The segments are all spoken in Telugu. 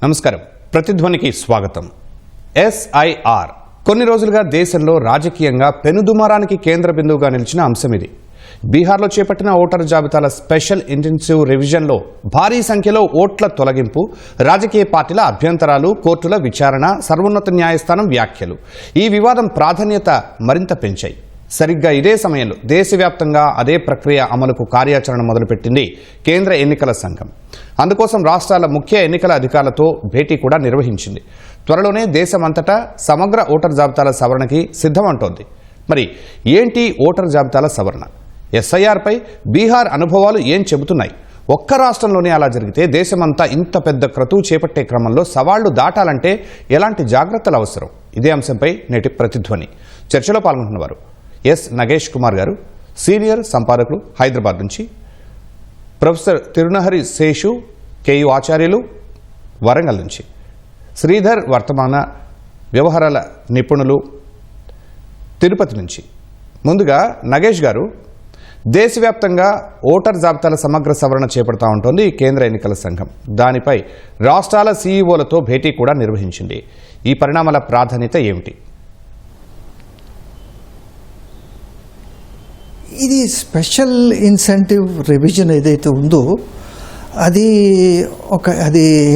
నమస్కారం. ప్రతిధ్వనికి స్వాగతం. SIR కొన్ని రోజులుగా దేశంలో రాజకీయంగా పెనుదుమారానికి కేంద్ర బిందువుగా నిలిచిన అంశం ఇది. బీహార్లో చేపట్టిన ఓటర్ జాబితాల స్పెషల్ ఇంటెన్సివ్ రివిజన్లో భారీ సంఖ్యలో ఓట్ల తొలగింపు, రాజకీయ పార్టీల అభ్యంతరాలు, కోర్టుల విచారణ, సర్వోన్నత న్యాయస్థానం వ్యాఖ్యలు ఈ వివాదం ప్రాధాన్యత మరింత పెంచాయి. సరిగ్గా ఇదే సమయంలో దేశవ్యాప్తంగా అదే ప్రక్రియ అమలుకు కార్యాచరణ మొదలుపెట్టింది కేంద్ర ఎన్నికల సంఘం. అందుకోసం రాష్ట్రాల ముఖ్య ఎన్నికల అధికారులతో భేటీ కూడా నిర్వహించింది. త్వరలోనే దేశమంతటా సమగ్ర ఓటర్ జాబితాల సవరణకి సిద్ధమంటోంది. మరి ఏంటి ఓటర్ జాబితాల సవరణ? SIR పై బీహార్ అనుభవాలు ఏం చెబుతున్నాయి? ఒక్క రాష్ట్రంలోనే అలా జరిగితే దేశమంతా ఇంత పెద్ద క్రతువు చేపట్టే క్రమంలో సవాళ్లు దాటాలంటే ఎలాంటి జాగ్రత్తలు అవసరం? ఇదే అంశంపై నేటి ప్రతిధ్వని చర్చలో పాల్గొంటున్నవారు ఎస్ నగేష్ కుమార్ గారు, సీనియర్ సంపాదకులు, హైదరాబాద్ నుంచి; ప్రొఫెసర్ తిరునహరి శేషు, KU ఆచార్యులు, వరంగల్ నుంచి; శ్రీధర్ వర్తమాన వ్యవహారాల నిపుణులు, తిరుపతి నుంచి. ముందుగా నగేష్ గారు, దేశవ్యాప్తంగా ఓటర్ జాబితాల సమగ్ర సవరణ చేపడతా ఉంటుంది కేంద్ర ఎన్నికల సంఘం. దానిపై రాష్ట్రాల CEOలతో భేటీ కూడా నిర్వహించింది. ఈ పరిణామాల ప్రాధాన్యత ఏమిటి? ఇది స్పెషల్ ఇన్సెంటివ్ రివిజన్ ఏదైతే ఉందో అది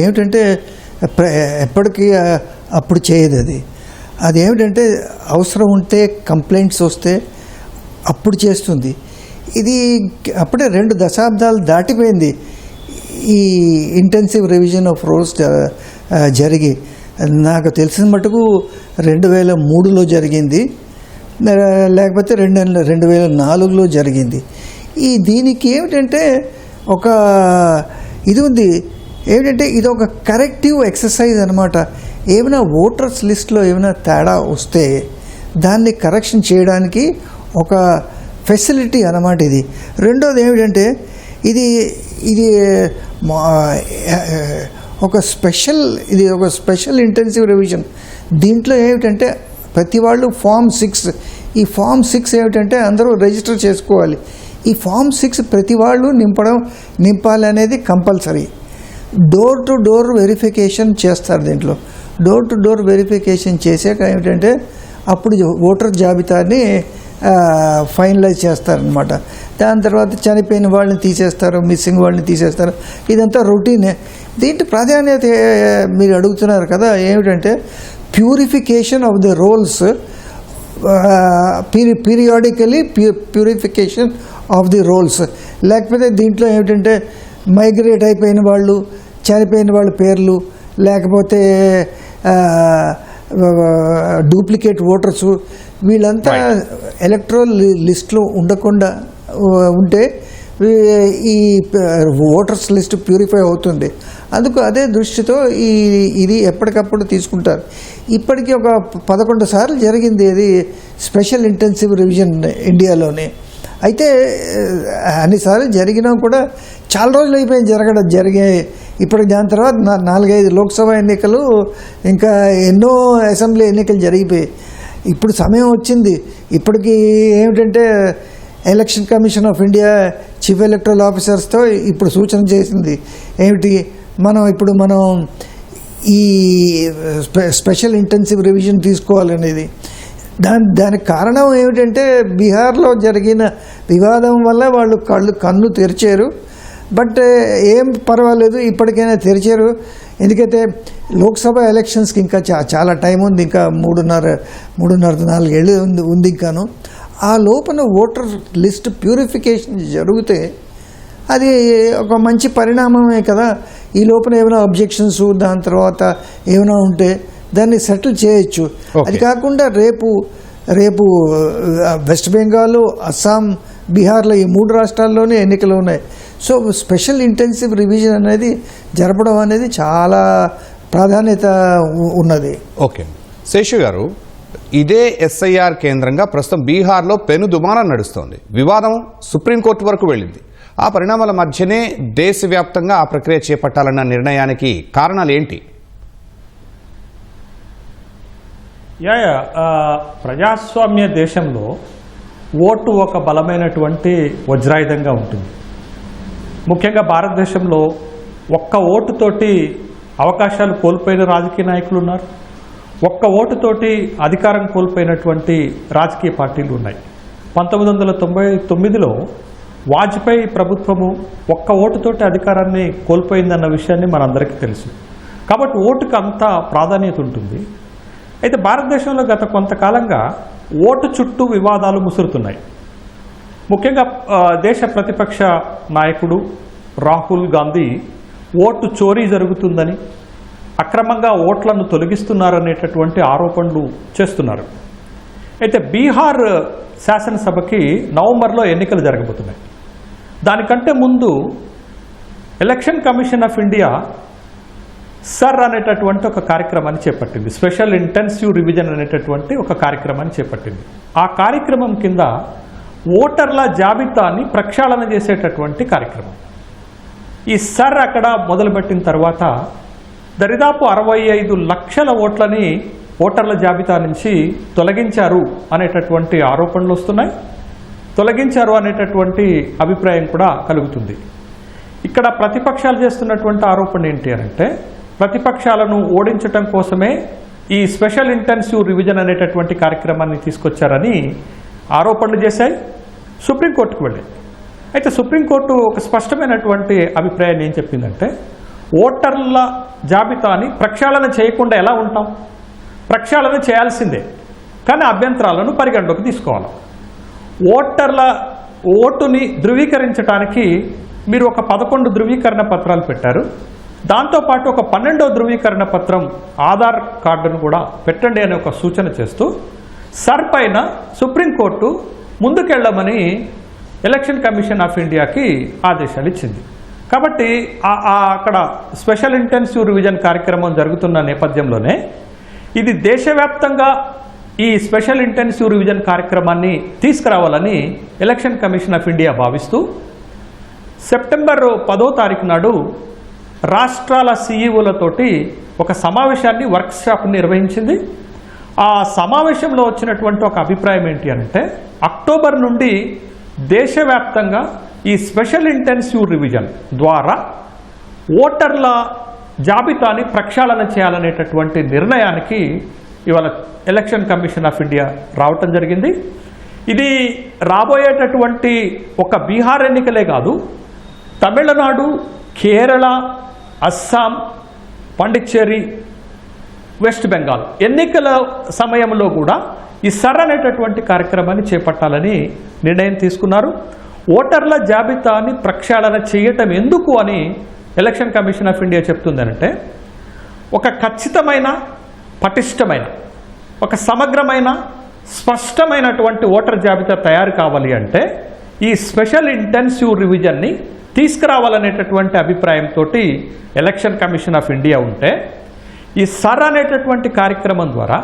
ఏమిటంటే ఎప్పటికీ అప్పుడు చేయదు. అది ఏమిటంటే అవసరం ఉంటే, కంప్లైంట్స్ వస్తే అప్పుడు చేస్తుంది. ఇది అప్పుడే 2 దశాబ్దాలు దాటిపోయింది ఈ ఇంటెన్సివ్ రివిజన్ ఆఫ్ రూల్స్ జరిగి. నాకు తెలిసిన మటుకు 2003లో జరిగింది, లేకపోతే 2004లో జరిగింది. దీనికి ఏమిటంటే ఇది ఉంది, ఏమిటంటే ఇది ఒక కరెక్టివ్ ఎక్సర్సైజ్ అనమాట. ఏమైనా ఓటర్స్ లిస్ట్లో ఏమైనా తేడా వస్తే దాన్ని కరెక్షన్ చేయడానికి ఒక ఫెసిలిటీ అన్నమాట ఇది. రెండోది ఏమిటంటే ఇది ఒక స్పెషల్ ఇంటెన్సివ్ రివిజన్. దీంట్లో ఏమిటంటే ప్రతి వాళ్ళు Form 6, ఈ Form 6 ఏమిటంటే అందరూ రిజిస్టర్ చేసుకోవాలి. ఈ Form 6 ప్రతి వాళ్ళు నింపాలి అనేది compulsory. Door to door verification చేస్తారు. దీంట్లో డోర్ టు డోర్ వెరిఫికేషన్ చేసాక ఏమిటంటే అప్పుడు ఓటర్ జాబితాని ఫైనలైజ్ చేస్తారనమాట. దాని తర్వాత చనిపోయిన వాళ్ళని తీసేస్తారు, మిస్సింగ్ వాళ్ళని తీసేస్తారు. ఇదంతా రొటీనే. దీంట్లో ప్రాధాన్యత మీరు అడుగుతున్నారు కదా, ఏమిటంటే purification of the rolls, periodically purification of the rolls. లేకపోతే దీంట్లో ఏమిటంటే మైగ్రేట్ అయిపోయిన వాళ్ళు, చనిపోయిన వాళ్ళ పేర్లు, లేకపోతే డూప్లికేట్ ఓటర్సు, వీళ్ళంతా ఎలక్ట్రల్ లిస్ట్లో ఉండకుండా ఉంటే ఈ ఓటర్స్ లిస్ట్ ప్యూరిఫై అవుతుంది. అందుకు అదే దృష్టితో ఇది ఎప్పటికప్పుడు తీసుకుంటారు. ఇప్పటికీ ఒక 11 సార్లు జరిగింది ఇది స్పెషల్ ఇంటెన్సివ్ రివిజన్ ఇండియాలోనే. అయితే అన్నిసార్లు జరిగినా కూడా చాలా రోజులు అయిపోయింది జరిగాయి. ఇప్పుడు దాని తర్వాత 4-5 లోక్సభ ఎన్నికలు, ఇంకా ఎన్నో అసెంబ్లీ ఎన్నికలు జరిగిపోయాయి. ఇప్పుడు సమయం వచ్చింది. ఇప్పటికీ ఏమిటంటే election commission of India chief electoral ఆఫీసర్స్తో ఇప్పుడు సూచన చేసింది ఏమిటి, మనం ఈ స్పెషల్ ఇంటెన్సివ్ రివిజన్ తీసుకోవాలనేది. దానికి కారణం ఏమిటంటే బీహార్లో జరిగిన వివాదం వల్ల వాళ్ళు కన్ను తెరిచారు. బట్ ఏం పర్వాలేదు, ఇప్పటికైనా తెరిచారు. ఎందుకైతే లోక్సభ ఎలక్షన్స్కి ఇంకా చాలా టైం ఉంది, ఇంకా 3.5-4 ఏళ్ళు ఉంది ఇంకాను. ఆ లోపల ఓటర్ లిస్ట్ ప్యూరిఫికేషన్ జరిగితే అది ఒక మంచి పరిణామమే కదా. ఈ లోపల ఏమైనా అబ్జెక్షన్స్, దాని తర్వాత ఏమైనా ఉంటే దాన్ని సెటిల్ చేయొచ్చు. అది కాకుండా రేపు వెస్ట్ బెంగాల్, అస్సాం, బీహార్లో ఈ 3 రాష్ట్రాల్లోనే ఎన్నికలు ఉన్నాయి. సో స్పెషల్ ఇంటెన్సివ్ రివిజన్ అనేది జరపడం అనేది చాలా ప్రాధాన్యత ఉన్నది. ఓకే శేషు గారు, ఇదే SIR కేంద్రంగా ప్రస్తుతం బీహార్లో పెను దుమారం నడుస్తోంది. వివాదం సుప్రీంకోర్టు వరకు వెళ్ళింది. ఆ పరిణామాల మధ్యనే దేశవ్యాప్తంగా ఆ ప్రక్రియ చేపట్టాలన్న నిర్ణయానికి కారణాలు ఏంటి? ప్రజాస్వామ్య దేశంలో ఓటు ఒక బలమైనటువంటి వజ్రాయుధంగా ఉంటుంది. ముఖ్యంగా భారతదేశంలో ఒక్క ఓటుతోటి అవకాశాలు కోల్పోయిన రాజకీయ నాయకులు ఉన్నారు. ఒక్క ఓటుతోటి అధికారం కోల్పోయినటువంటి రాజకీయ పార్టీలు ఉన్నాయి. 1999లో వాజ్పేయి ప్రభుత్వము ఒక్క ఓటుతోటి అధికారాన్ని కోల్పోయిందన్న విషయాన్ని మనందరికీ తెలుసు. కాబట్టి ఓటుకు అంత ప్రాధాన్యత ఉంటుంది. అయితే భారతదేశంలో గత కొంతకాలంగా ఓటు చుట్టూ వివాదాలు ముసురుతున్నాయి. ముఖ్యంగా దేశ ప్రతిపక్ష నాయకుడు రాహుల్ గాంధీ ఓటు చోరీ జరుగుతుందని, అక్రమంగా ఓట్లను తొలగిస్తున్నారనేటటువంటి ఆరోపణలు చేస్తున్నారు. అయితే బీహార్ శాసనసభకి నవంబర్లో ఎన్నికలు జరగబోతున్నాయి. దానికంటే ముందు election commission of India sir అనేటటువంటి ఒక కార్యక్రమాన్ని చేపట్టింది. స్పెషల్ ఇంటెన్సివ్ రివిజన్ అనేటటువంటి ఒక కార్యక్రమాన్ని చేపట్టింది. ఆ కార్యక్రమం కింద ఓటర్ల జాబితాని ప్రక్షాళన చేసేటటువంటి కార్యక్రమం. ఈ సర్ అక్కడ మొదలుపెట్టిన తర్వాత దరిదాపు 65 లక్షల ఓట్లని ఓటర్ల జాబితా నుంచి తొలగించారు అనేటటువంటి ఆరోపణలు వస్తున్నాయి. తొలగించారు అనేటటువంటి అభిప్రాయం కూడా కలుగుతుంది. ఇక్కడ ప్రతిపక్షాలు చేస్తున్నటువంటి ఆరోపణ ఏంటి అంటే, ప్రతిపక్షాలను ఓడించటం కోసమే ఈ స్పెషల్ ఇంటెన్సివ్ రివిజన్ అనేటటువంటి కార్యక్రమాన్ని తీసుకొచ్చారని ఆరోపణలు చేశాయి. సుప్రీంకోర్టుకు వెళ్ళాయి. అయితే సుప్రీంకోర్టు ఒక స్పష్టమైనటువంటి అభిప్రాయాన్ని ఏం చెప్పిందంటే, ఓటర్ల జాబితాని ప్రక్షాళన చేయకుండా ఎలా ఉంటాం? ప్రక్షాళన చేయాల్సిందే, కానీ అభ్యంతరాలను పరిగణలోకి తీసుకోవాలి. ఓటర్ల ఓటుని ధృవీకరించడానికి మీరు ఒక 11 ధృవీకరణ పత్రాలు పెట్టారు. దాంతోపాటు ఒక 12వ ధృవీకరణ పత్రం ఆధార్ కార్డును కూడా పెట్టండి అనే ఒక సూచన చేస్తూ సర్ పైన సుప్రీంకోర్టు ముందుకెళ్లమని ఎలక్షన్ కమిషన్ ఆఫ్ ఇండియాకి ఆదేశాలు ఇచ్చింది. కాబట్టి అక్కడ స్పెషల్ ఇంటెన్సివ్ రివిజన్ కార్యక్రమం జరుగుతున్న నేపథ్యంలోనే ఇది దేశవ్యాప్తంగా ఈ స్పెషల్ ఇంటెన్సివ్ రివిజన్ కార్యక్రమాన్ని తీసుకురావాలని ఎలక్షన్ కమిషన్ ఆఫ్ ఇండియా భావిస్తూ సెప్టెంబర్ 10వ తారీఖు నాడు రాష్ట్రాల సీఈఓలతోటి ఒక సమావేశాన్ని వర్క్షాప్ని నిర్వహించింది. ఆ సమావేశంలో వచ్చినటువంటి ఒక అభిప్రాయం ఏంటి అంటే, అక్టోబర్ నుండి దేశవ్యాప్తంగా ఈ స్పెషల్ ఇంటెన్సివ్ రివిజన్ ద్వారా ఓటర్ల జాబితాని ప్రక్షాళన చేయాలనేటటువంటి నిర్ణయానికి ఇవాళ ఎలక్షన్ కమిషన్ ఆఫ్ ఇండియా రావటం జరిగింది. ఇది రాబోయేటటువంటి ఒక బీహార్ ఎన్నికలే కాదు, తమిళనాడు, కేరళ, అస్సాం, పాండిచ్చేరి, వెస్ట్ బెంగాల్ ఎన్నికల సమయంలో కూడా ఈ సర్ అనేటటువంటి కార్యక్రమాన్ని చేపట్టాలని నిర్ణయం తీసుకున్నారు. ఓటర్ల జాబితాని ప్రక్షాళన చేయటం ఎందుకు అని ఎలక్షన్ కమిషన్ ఆఫ్ ఇండియా చెప్తుందనంటే, ఒక ఖచ్చితమైన, పటిష్టమైన, ఒక సమగ్రమైన, స్పష్టమైనటువంటి ఓటర్ జాబితా తయారు కావాలి అంటే ఈ స్పెషల్ ఇంటెన్సివ్ రివిజన్ని తీసుకురావాలనేటటువంటి అభిప్రాయంతో ఎలక్షన్ కమిషన్ ఆఫ్ ఇండియా ఉంటే, ఈ సర్ అనేటటువంటి కార్యక్రమం ద్వారా,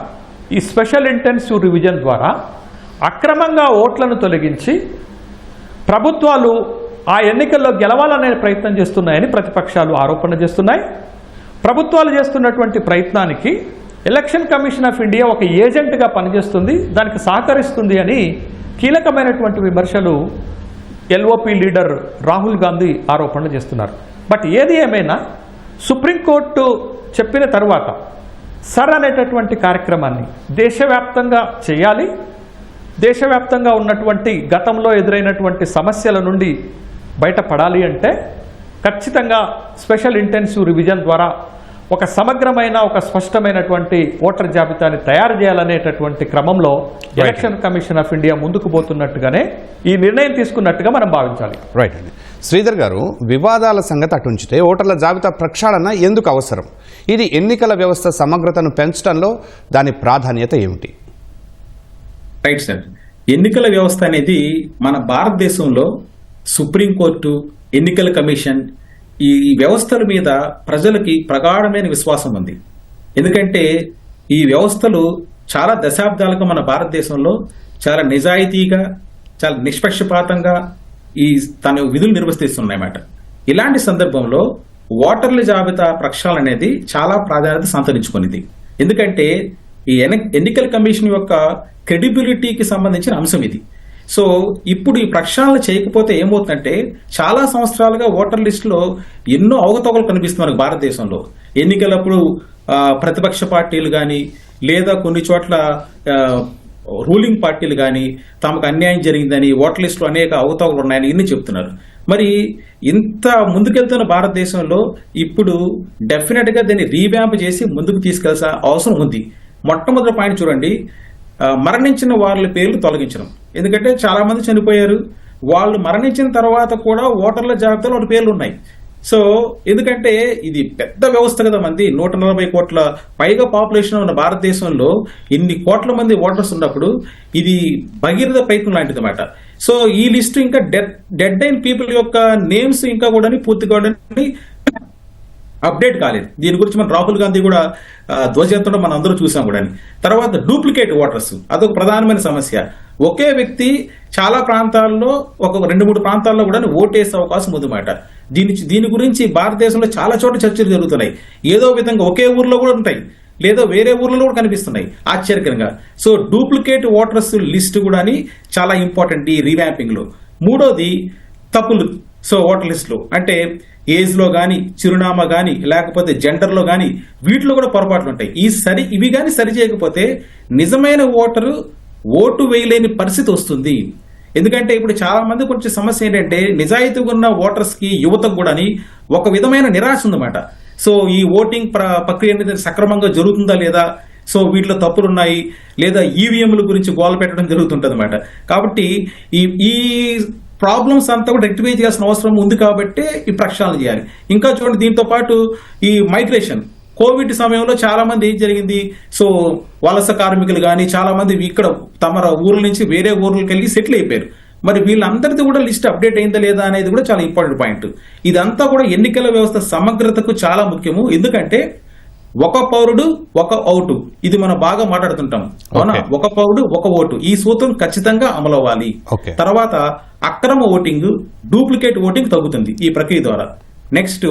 ఈ స్పెషల్ ఇంటెన్సివ్ రివిజన్ ద్వారా అక్రమంగా ఓట్లను తొలగించి ప్రభుత్వాలు ఆ ఎన్నికల్లో గెలవాలనే ప్రయత్నం చేస్తున్నాయని ప్రతిపక్షాలు ఆరోపణ చేస్తున్నాయి. ప్రభుత్వాలు చేస్తున్నటువంటి ప్రయత్నానికి ఎలక్షన్ కమిషన్ ఆఫ్ ఇండియా ఒక ఏజెంట్గా పనిచేస్తుంది, దానికి సహకరిస్తుంది అని కీలకమైనటువంటి విమర్శలు ఎల్ఓపి లీడర్ రాహుల్ గాంధీ ఆరోపణలు చేస్తున్నారు. బట్ ఏది ఏమైనా సుప్రీంకోర్టు చెప్పిన తర్వాత సర్ అనేటటువంటి కార్యక్రమాన్ని దేశవ్యాప్తంగా చేయాలి. దేశవ్యాప్తంగా ఉన్నటువంటి గతంలో ఎదురైనటువంటి సమస్యల నుండి బయటపడాలి అంటే ఖచ్చితంగా స్పెషల్ ఇంటెన్సివ్ రివిజన్ ద్వారా ఒక సమగ్రమైన, ఒక స్పష్టమైనటువంటి ఓటర్ జాబితాని తయారు చేయాలనేటటువంటి క్రమంలో ఎలక్షన్ కమిషన్ ఆఫ్ ఇండియా ముందుకు పోతున్నట్టుగానే ఈ నిర్ణయం తీసుకున్నట్టుగా మనం భావించాలి. రైట్ అండి. శ్రీధర్ గారు, వివాదాల సంగతి అటుంచితే ఓటర్ల జాబితా ప్రక్షాళన ఎందుకు అవసరం? ఇది ఎన్నికల వ్యవస్థ సమగ్రతను పెంచడంలో దాని ప్రాధాన్యత ఏమిటి? Right sir. ఎన్నికల వ్యవస్థ అనేది మన భారతదేశంలో సుప్రీంకోర్టు, ఎన్నికల కమిషన్, ఈ వ్యవస్థల మీద ప్రజలకి ప్రగాఢమైన విశ్వాసం ఉంది. ఎందుకంటే ఈ వ్యవస్థలు చాలా దశాబ్దాలుగా మన భారతదేశంలో చాలా నిజాయితీగా, చాలా నిష్పక్షపాతంగా తన విధులు నిర్వర్తిస్తున్నాయన్నమాట. ఇలాంటి సందర్భంలో ఓటర్ల జాబితా ప్రక్షాళన అనేది చాలా ప్రాధాన్యత సంతరించుకునేది. ఎందుకంటే ఈ ఎన్నికల కమిషన్ యొక్క క్రెడిబిలిటీకి సంబంధించిన అంశం ఇది. సో ఇప్పుడు ఈ ప్రక్షాళన చేయకపోతే ఏమవుతుందంటే చాలా సంవత్సరాలుగా ఓటర్ లిస్టులో ఎన్నో అవకతవకలు కనిపిస్తున్నాయి మనకు భారతదేశంలో. ఎన్నికలప్పుడు ప్రతిపక్ష పార్టీలు కానీ లేదా కొన్ని చోట్ల రూలింగ్ పార్టీలు కానీ తమకు అన్యాయం జరిగిందని ఓటర్ లిస్టులో అనేక అవకతవకలు ఉన్నాయని ఇన్ని చెప్తున్నారు. మరి ఇంత ముందుకెళ్తున్న భారతదేశంలో ఇప్పుడు డెఫినెట్ గా దీన్ని రీవ్యాంప్ చేసి ముందుకు తీసుకెళ్లాల్సిన అవసరం ఉంది. మొట్టమొదటి పాయింట్ చూడండి, మరణించిన వాళ్ళ పేర్లు తొలగించడం. ఎందుకంటే చాలా మంది చనిపోయారు, వాళ్ళు మరణించిన తర్వాత కూడా ఓటర్ల జాబితాలో వాళ్ళ పేర్లు ఉన్నాయి. సో ఎందుకంటే ఇది పెద్ద వ్యవస్థ కదా, మంది 140 కోట్ల పైగా పాపులేషన్ ఉన్న భారతదేశంలో ఇన్ని కోట్ల మంది ఓటర్స్ ఉన్నప్పుడు ఇది భగీరథ ప్రయత్నం లాంటిది అన్నమాట. సో ఈ లిస్టు ఇంకా డెడ్ అయిన పీపుల్ యొక్క నేమ్స్ ఇంకా కూడా పూర్తిగా అప్డేట్ కాలేదు. దీని గురించి మన రాహుల్ గాంధీ కూడా ధ్వజెత్తడం మనం అందరూ చూసాం కూడా. తర్వాత డూప్లికేట్ ఓటర్స్, అదొక ప్రధానమైన సమస్య. ఒకే వ్యక్తి చాలా ప్రాంతాల్లో ఒక 2-3 ప్రాంతాల్లో కూడా ఓటేసే అవకాశం ఉందన్నమాట. దీని గురించి భారతదేశంలో చాలా చోట్ల చర్చలు జరుగుతున్నాయి. ఏదో విధంగా ఒకే ఊర్లో కూడా ఉంటాయి, లేదా వేరే ఊర్లలో కూడా కనిపిస్తున్నాయి ఆశ్చర్యకరంగా. సో డూప్లికేట్ ఓటర్స్ లిస్ట్ కూడా చాలా ఇంపార్టెంట్ ఈ రీవ్యాంపింగ్ లో. మూడోది తప్పులు. సో ఓటర్ లిస్ట్ లో అంటే ఏజ్ లో గానీ, చిరునామా గానీ, లేకపోతే జెండర్ లో గానీ వీటిలో కూడా పొరపాట్లు ఉంటాయి. ఇవి గానీ సరి చేయకపోతే నిజమైన ఓటరు ఓటు వేయలేని పరిస్థితి వస్తుంది. ఎందుకంటే ఇప్పుడు చాలా మంది కొంచెం సమస్య ఏంటంటే నిజాయితీగా ఉన్న ఓటర్స్ కి, యువతకు కూడా ఒక విధమైన నిరాశ ఉందన్నమాట. సో ఈ ఓటింగ్ ప్రక్రియ అనేది సక్రమంగా జరుగుతుందా లేదా, సో వీటిలో తప్పులు ఉన్నాయి లేదా ఈవీఎంల గురించి గోల పెట్టడం జరుగుతుంటది అన్నమాట. కాబట్టి ఈ ప్రాబ్లమ్స్ అంతా కూడా రెక్టిఫై చేయాల్సిన అవసరం ఉంది కాబట్టి ఈ ప్రక్షాళన చేయాలి. ఇంకా చూడండి, దీంతో పాటు ఈ మైగ్రేషన్, కోవిడ్ సమయంలో చాలా మంది ఏం జరిగింది, సో వలస కార్మికులు కానీ చాలా మంది ఇక్కడ తమ ఊర్ల నుంచి వేరే ఊర్లకు వెళ్ళి సెటిల్ అయిపోయారు. మరి వీళ్ళందరిది కూడా లిస్ట్ అప్డేట్ అయిందా లేదా అనేది కూడా చాలా ఇంపార్టెంట్ పాయింట్. ఇదంతా కూడా ఎన్నికల వ్యవస్థ సమగ్రతకు చాలా ముఖ్యము. ఎందుకంటే ఒక పౌరుడు ఒక ఓటు, ఇది మనం బాగా మాట్లాడుతుంటాం అవునా. ఒక పౌరుడు ఒక ఓటు, ఈ సూత్రం ఖచ్చితంగా అమలవ్వాలి. తర్వాత అక్రమ ఓటింగ్, డూప్లికేట్ ఓటింగ్ తగ్గుతుంది ఈ ప్రక్రియ ద్వారా. నెక్స్ట్,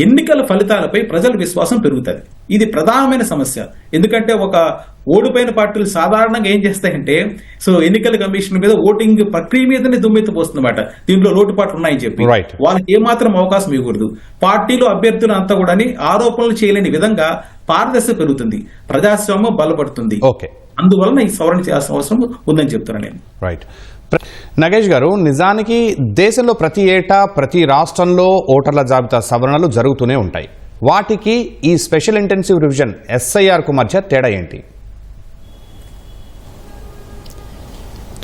ఎన్నికల ఫలితాలపై ప్రజల విశ్వాసం పెరుగుతుంది. ఇది ప్రధానమైన సమస్య. ఎందుకంటే ఒక ఓడిపోయిన పార్టీలు సాధారణంగా ఏం చేస్తాయంటే, సో ఎన్నికల కమిషన్ మీద ఓటింగ్ ప్రక్రియ మీదనే దుమ్మెత్తిపోతుందన్నమాట. దీంట్లో లోటుపాట్లు ఉన్నాయని చెప్పి వాళ్ళకి ఏమాత్రం అవకాశం ఇవ్వకూడదు. పార్టీలు, అభ్యర్థులు అంతా కూడా ఆరోపణలు చేయలేని విధంగా పారదర్శకత పెరుగుతుంది, ప్రజాస్వామ్యం బలపడుతుంది. అందువలన ఈ సవరణ చేయాల్సిన అవసరం ఉందని చెప్తున్నాను నేను. రైట్. నగేష్ గారు, నిజానికి దేశంలో ప్రతి ఏటా ప్రతి రాష్ట్రంలో ఓటర్ల జాబితా సవరణలు జరుగుతూనే ఉంటాయి. వాటికి ఈ స్పెషల్ ఇంటెన్సివ్ రివిజన్ SIRకు మధ్య తేడా ఏంటి?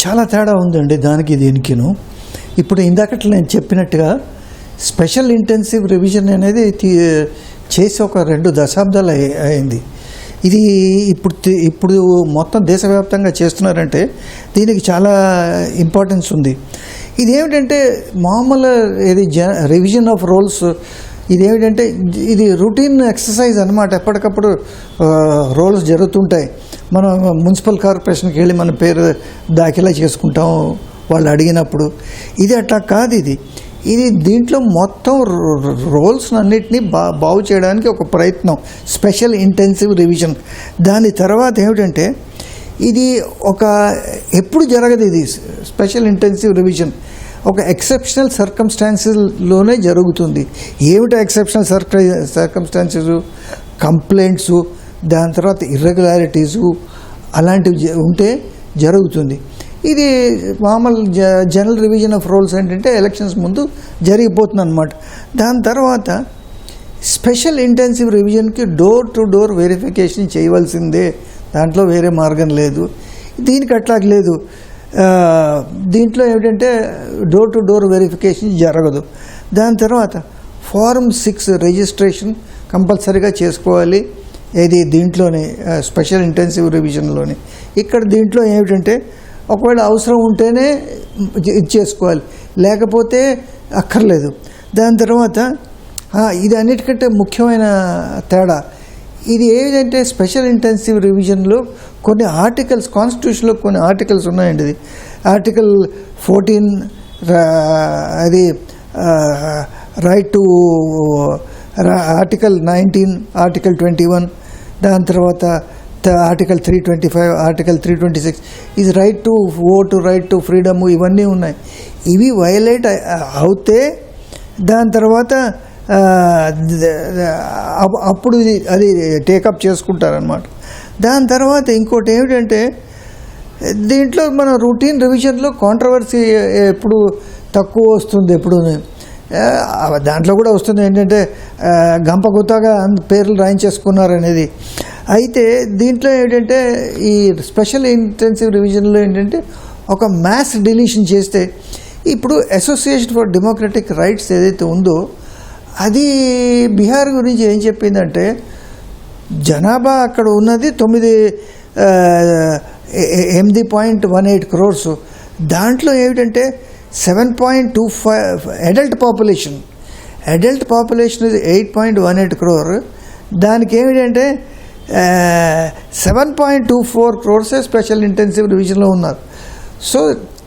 చాలా తేడా ఉందండి దానికి దీనికిను. ఇప్పుడు ఇందాకట్లు నేను చెప్పినట్టుగా స్పెషల్ ఇంటెన్సివ్ రివిజన్ అనేది చేసి ఒక 2 దశాబ్దాలు అయింది. ఇది ఇప్పుడు మొత్తం దేశవ్యాప్తంగా చేస్తున్నారంటే దీనికి చాలా ఇంపార్టెన్స్ ఉంది. ఇదేమిటంటే మామూలు ఇది రివిజన్ ఆఫ్ రోల్స్, ఇదేమిటంటే ఇది రొటీన్ ఎక్సర్సైజ్ అన్నమాట. ఎప్పటికప్పుడు రోల్స్ జరుగుతుంటాయి. మనం మున్సిపల్ కార్పొరేషన్కి వెళ్ళి మన పేరు దాఖలా చేసుకుంటాం వాళ్ళు అడిగినప్పుడు. ఇది అట్లా కాదు. ఇది దీంట్లో మొత్తం రోల్స్ అన్నిటినీ బాగు చేయడానికి ఒక ప్రయత్నం, స్పెషల్ ఇంటెన్సివ్ రివిజన్. దాని తర్వాత ఏమిటంటే ఇది ఎప్పుడు జరగదు. ఇది స్పెషల్ ఇంటెన్సివ్ రివిజన్ ఒక ఎక్సెప్షనల్ సర్కమ్స్టాన్సెస్లోనే జరుగుతుంది. ఏమిటో ఎక్సెప్షనల్ సర్కమ్స్టాన్సెస్, కంప్లైంట్స్, దాని తర్వాత ఇర్రెగ్యులారిటీసు అలాంటివి ఉంటే జరుగుతుంది. ఇది మామూలు జనరల్ రివిజన్ ఆఫ్ రోల్స్ ఏంటంటే ఎలక్షన్స్ ముందు జరిగిపోతుంది అన్నమాట. దాని తర్వాత స్పెషల్ ఇంటెన్సివ్ రివిజన్కి డోర్ టు డోర్ వెరిఫికేషన్ చేయవలసిందే, దాంట్లో వేరే మార్గం లేదు. దీనికి అట్లా లేదు. దీంట్లో ఏమిటంటే డోర్ టు డోర్ వెరిఫికేషన్ జరగదు. దాని తర్వాత ఫారం 6 రిజిస్ట్రేషన్ కంపల్సరీగా చేసుకోవాలి. దీంట్లోనే స్పెషల్ ఇంటెన్సివ్ రివిజన్లోనే. ఇక్కడ దీంట్లో ఏమిటంటే ఒకవేళ అవసరం ఉంటేనే ఇది చేసుకోవాలి, లేకపోతే అక్కర్లేదు. దాని తర్వాత ఇది అన్నిటికంటే ముఖ్యమైన తేడా ఇది ఏదంటే స్పెషల్ ఇంటెన్సివ్ రివిజన్లో కొన్ని ఆర్టికల్స్, కాన్స్టిట్యూషన్లో కొన్ని ఆర్టికల్స్ ఉన్నాయండి. ఇది ఆర్టికల్ 14, అది రైట్ టు, ఆర్టికల్ 19, ఆర్టికల్ 21, దాని తర్వాత ఆర్టికల్ 325, ఆర్టికల్ 326 ఇది right to vote, right to freedom, ఇవన్నీ ఉన్నాయి. ఇవి వైలేట్ అవుతే దాని తర్వాత అప్పుడు అది టేకప్ చేసుకుంటారనమాట. దాని తర్వాత ఇంకోటి ఏమిటంటే దీంట్లో మన రొటీన్ రివిజన్లో కాంట్రవర్సీ ఎప్పుడు తక్కువ వస్తుంది, ఎప్పుడు దాంట్లో కూడా వస్తుంది ఏంటంటే గంప గుత్తగా పేర్లు రాయించేసుకున్నారు అనేది. అయితే దీంట్లో ఏంటంటే ఈ స్పెషల్ ఇంటెన్సివ్ రివిజన్లో ఏంటంటే ఒక మ్యాస్ డిలీషన్ చేస్తే ఇప్పుడు అసోసియేషన్ ఫర్ డెమోక్రటిక్ రైట్స్ ఏదైతే ఉందో అది బీహార్ గురించి ఏం చెప్పిందంటే జనాభా అక్కడ ఉన్నది 8.18 crores. దాంట్లో ఏమిటంటే 7.25 అడల్ట్ పాపులేషన్ ఇది 8.18 crore. దానికి ఏమిటంటే 7.24 crores స్పెషల్ ఇంటెన్సివ్ రివిజన్లో ఉన్నారు. సో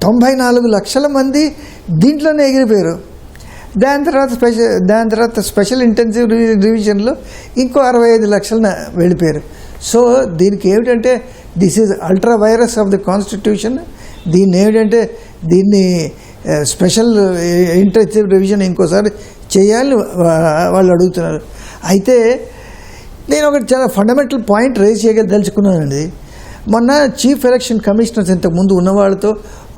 94 లక్షల మంది దీంట్లోనే ఎగిరిపోయారు. దాని తర్వాత స్పెషల్ ఇంటెన్సివ్ రివిజన్లో ఇంకో 65 లక్షల వెళ్ళిపోయారు. సో దీనికి ఏమిటంటే this is ultra virus of the constitution. దీన్ని స్పెషల్ ఇంటెన్సివ్ రివిజన్ ఇంకోసారి చేయాలని వాళ్ళు అడుగుతున్నారు. అయితే నేను ఒకటి చాలా ఫండమెంటల్ పాయింట్ రేజ్ చేయదలుచుకున్నానండి. మొన్న చీఫ్ ఎలక్షన్ కమిషనర్స్ ఇంతకుముందు ఉన్న వాళ్ళతో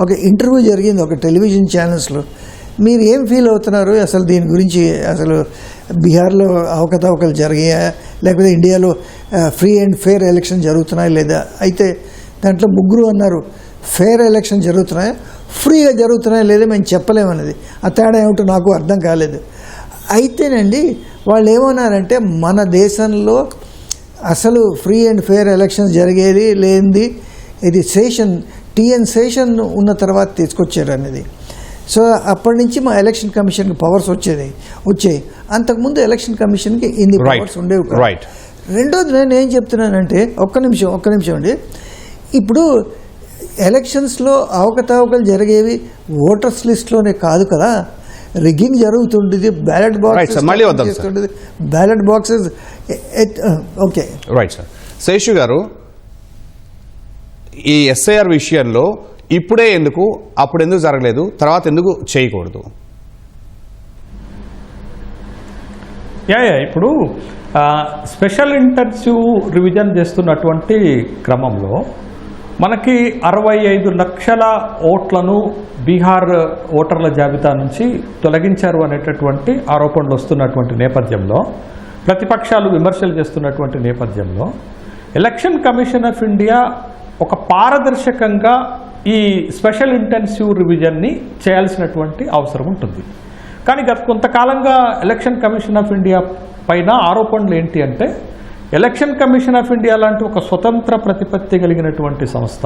ఒక ఇంటర్వ్యూ జరిగింది ఒక టెలివిజన్ ఛానల్స్లో. మీరు ఏం ఫీల్ అవుతున్నారు అసలు దీని గురించి? అసలు బీహార్లో అవకతవకలు జరిగాయా, లేకపోతే ఇండియాలో ఫ్రీ అండ్ ఫెయిర్ ఎలక్షన్ జరుగుతున్నాయా లేదా? అయితే దాంట్లో ముగ్గురు అన్నారు ఫెయిర్ ఎలక్షన్ జరుగుతున్నాయా, ఫ్రీగా జరుగుతున్నాయా లేదా మేము చెప్పలేమన్నది. ఆ తేడా ఏమిటో నాకు అర్థం కాలేదు. అయితేనండి వాళ్ళు ఏమన్నారంటే మన దేశంలో అసలు ఫ్రీ అండ్ ఫెయిర్ ఎలక్షన్ జరిగేది లేనిది ఇది టీఎన్ సేషన్ ఉన్న తర్వాత తీసుకొచ్చారు అనేది. సో అప్పటి నుంచి మా ఎలక్షన్ కమిషన్కి పవర్స్ వచ్చాయి. అంతకుముందు ఎలక్షన్ కమిషన్కి ఇన్ని పవర్స్ ఉండేవి. రెండోది నేను ఏం చెప్తున్నానంటే ఒక్క నిమిషం అండి. ఇప్పుడు ఎలక్షన్స్లో అవకతవకలు జరిగేవి ఓటర్స్ లిస్ట్లోనే కాదు కదా, రిగ్గింగ్ జరుగుతుంటుంది, ballot boxes okay right sir. Seshu గారు, ఈ ఎస్ఐఆర్ విషయంలో ఇప్పుడే ఎందుకు, అప్పుడు ఎందుకు జరగలేదు, తర్వాత ఎందుకు చేయకూడదు? ఇప్పుడు స్పెషల్ ఇంటెన్సివ్ రివిజన్ చేస్తున్నటువంటి క్రమంలో మనకి 65 లక్షల ఓట్లను బీహార్ ఓటర్ల జాబితా నుంచి తొలగించారు అనేటటువంటి ఆరోపణలు వస్తున్నటువంటి నేపథ్యంలో, ప్రతిపక్షాలు విమర్శలు చేస్తున్నటువంటి నేపథ్యంలో ఎలక్షన్ కమిషన్ ఆఫ్ ఇండియా ఒక పారదర్శకంగా ఈ స్పెషల్ ఇంటెన్సివ్ రివిజన్ని చేయాల్సినటువంటి అవసరం ఉంటుంది. కానీ గత కొంతకాలంగా ఎలక్షన్ కమిషన్ ఆఫ్ ఇండియా పైన ఆరోపణలు ఏంటి అంటే ఎలక్షన్ కమిషన్ ఆఫ్ ఇండియా లాంటి ఒక స్వతంత్ర ప్రతిపత్తి కలిగినటువంటి సంస్థ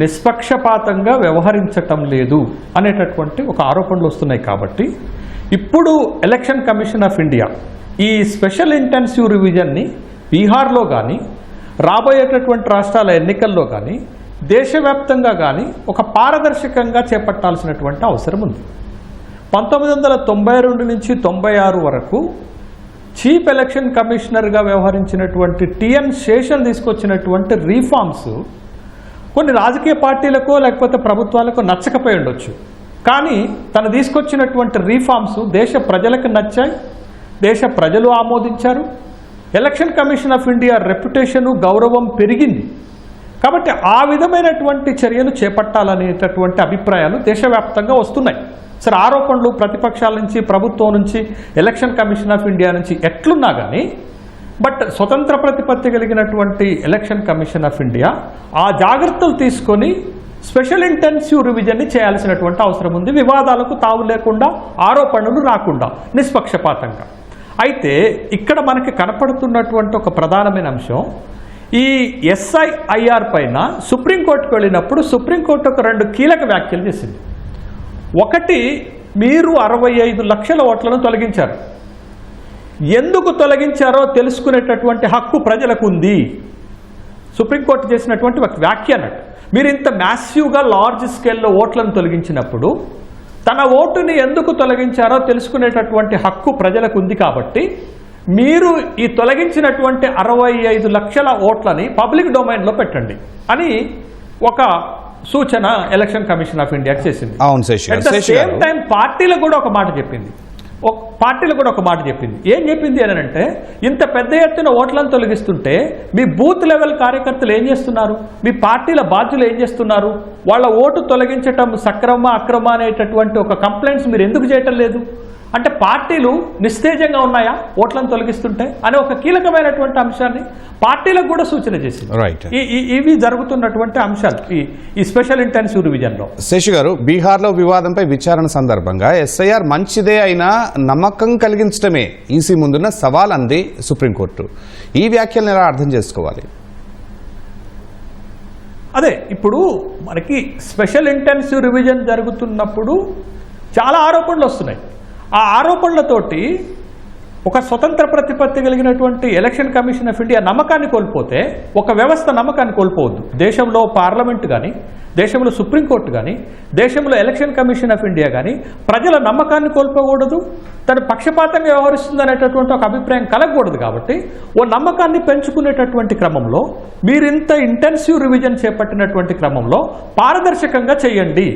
నిష్పక్షపాతంగా వ్యవహరించటం లేదు అనేటటువంటి ఒక ఆరోపణలు వస్తున్నాయి. కాబట్టి ఇప్పుడు ఎలక్షన్ కమిషన్ ఆఫ్ ఇండియా ఈ స్పెషల్ ఇంటెన్సివ్ రివిజన్ని బీహార్లో కానీ రాబోయేటటువంటి రాష్ట్రాల ఎన్నికల్లో కానీ దేశవ్యాప్తంగా కానీ ఒక పారదర్శకంగా చేపట్టాల్సినటువంటి అవసరం ఉంది. 1992 నుంచి 96 వరకు చీఫ్ ఎలక్షన్ కమిషనర్గా వ్యవహరించినటువంటి టిఎన్ శేషన్ తీసుకొచ్చినటువంటి రీఫార్మ్స్ కొన్ని రాజకీయ పార్టీలకో లేకపోతే ప్రభుత్వాలకు నచ్చకపోయి ఉండొచ్చు. కానీ తను తీసుకొచ్చినటువంటి రీఫార్మ్స్ దేశ ప్రజలకు నచ్చాయి, దేశ ప్రజలు ఆమోదించారు. Election commission of India reputation, గౌరవం పెరిగింది. కాబట్టి ఆ విధమైనటువంటి చర్యలు చేపట్టాలనేటటువంటి అభిప్రాయాలు దేశవ్యాప్తంగా వస్తున్నాయి. సరే, ఆరోపణలు ప్రతిపక్షాల నుంచి, ప్రభుత్వం నుంచి, ఎలక్షన్ కమిషన్ ఆఫ్ ఇండియా నుంచి ఎట్లున్నా కానీ బట్ స్వతంత్ర ప్రతిపత్తి కలిగినటువంటి ఎలక్షన్ కమిషన్ ఆఫ్ ఇండియా ఆ జాగ్రత్తలు తీసుకొని స్పెషల్ ఇంటెన్సివ్ రివిజన్ని చేయాల్సినటువంటి అవసరం ఉంది. వివాదాలకు తావు లేకుండా, ఆరోపణలు రాకుండా, నిష్పక్షపాతంగా. అయితే ఇక్కడ మనకి కనపడుతున్నటువంటి ఒక ప్రధానమైన అంశం, ఈ ఎస్ఐఆర్ పైన సుప్రీంకోర్టుకు వెళ్ళినప్పుడు సుప్రీంకోర్టు ఒక 2 కీలక వ్యాఖ్యలు చేసింది. ఒకటి, మీరు 65 లక్షల ఓట్లను తొలగించారు, ఎందుకు తొలగించారో తెలుసుకునేటటువంటి హక్కు ప్రజలకు ఉంది. సుప్రీంకోర్టు చేసినటువంటి ఒక వ్యాఖ్య అన్నట్టు. మీరు ఇంత మ్యాసివ్గా లార్జ్ స్కేల్లో ఓట్లను తొలగించినప్పుడు తన ఓటుని ఎందుకు తొలగించారో తెలుసుకునేటటువంటి హక్కు ప్రజలకు ఉంది. కాబట్టి మీరు ఈ తొలగించినటువంటి 65 లక్షల ఓట్లని పబ్లిక్ డొమైన్లో పెట్టండి అని ఒక సూచన ఎలక్షన్ కమిషన్ ఆఫ్ ఇండియాకి చేసింది. అవును శేష్ గారు. అట్ ద శేష్ సేమ్ గారు. టైం పార్టీలకు కూడా ఒక మాట చెప్పింది. ఏం చెప్పింది అని అంటే, ఇంత పెద్ద ఎత్తున ఓట్లను తొలగిస్తుంటే మీ బూత్ లెవెల్ కార్యకర్తలు ఏం చేస్తున్నారు, మీ పార్టీల బాధ్యులు ఏం చేస్తున్నారు, వాళ్ళ ఓటు తొలగించటం సక్రమ అక్రమ అనేటటువంటి ఒక కంప్లైంట్స్ మీరు ఎందుకు చేయటం లేదు అంటే, పార్టీలు నిస్తేజంగా ఉన్నాయా ఓట్లను తొలగిస్తుంటే అనే ఒక కీలకమైనటువంటి అంశాన్ని పార్టీలకు కూడా సూచన చేసింది. రైట్. ఇవి జరుగుతున్నటువంటి అంశాలు ఈ స్పెషల్ ఇంటెన్సివ్ రివిజన్లో. శేష్ గారు, బీహార్లో వివాదంపై విచారణ సందర్భంగా ఎస్ఐఆర్ మంచిదే అయినా నమ్మకం కలిగించడమే ఈసీ ముందున్న సవాల్ అంది సుప్రీంకోర్టు. ఈ వ్యాఖ్యలను ఎలా అర్థం చేసుకోవాలి? అదే ఇప్పుడు మనకి స్పెషల్ ఇంటెన్సివ్ రివిజన్ జరుగుతున్నప్పుడు చాలా ఆరోపణలు వస్తున్నాయి. ఆ ఆరోపణలతోటి ఒక స్వతంత్ర ప్రతిపత్తి కలిగినటువంటి ఎలక్షన్ కమిషన్ ఆఫ్ ఇండియా నమ్మకాన్ని కోల్పోతే ఒక వ్యవస్థ నమ్మకాన్ని కోల్పోవద్దు. దేశంలో పార్లమెంట్ కానీ, దేశంలో సుప్రీంకోర్టు కానీ, దేశంలో ఎలక్షన్ కమిషన్ ఆఫ్ ఇండియా కానీ ప్రజల నమ్మకాన్ని కోల్పోకూడదు, తను పక్షపాతంగా వ్యవహరిస్తుంది అనేటటువంటి ఒక అభిప్రాయం కలగకూడదు. కాబట్టి ఓ నమ్మకాన్ని పెంచుకునేటటువంటి క్రమంలో మీరు ఇంత ఇంటెన్సివ్ రివిజన్ చేపట్టినటువంటి క్రమంలో పారదర్శకంగా చేయండి,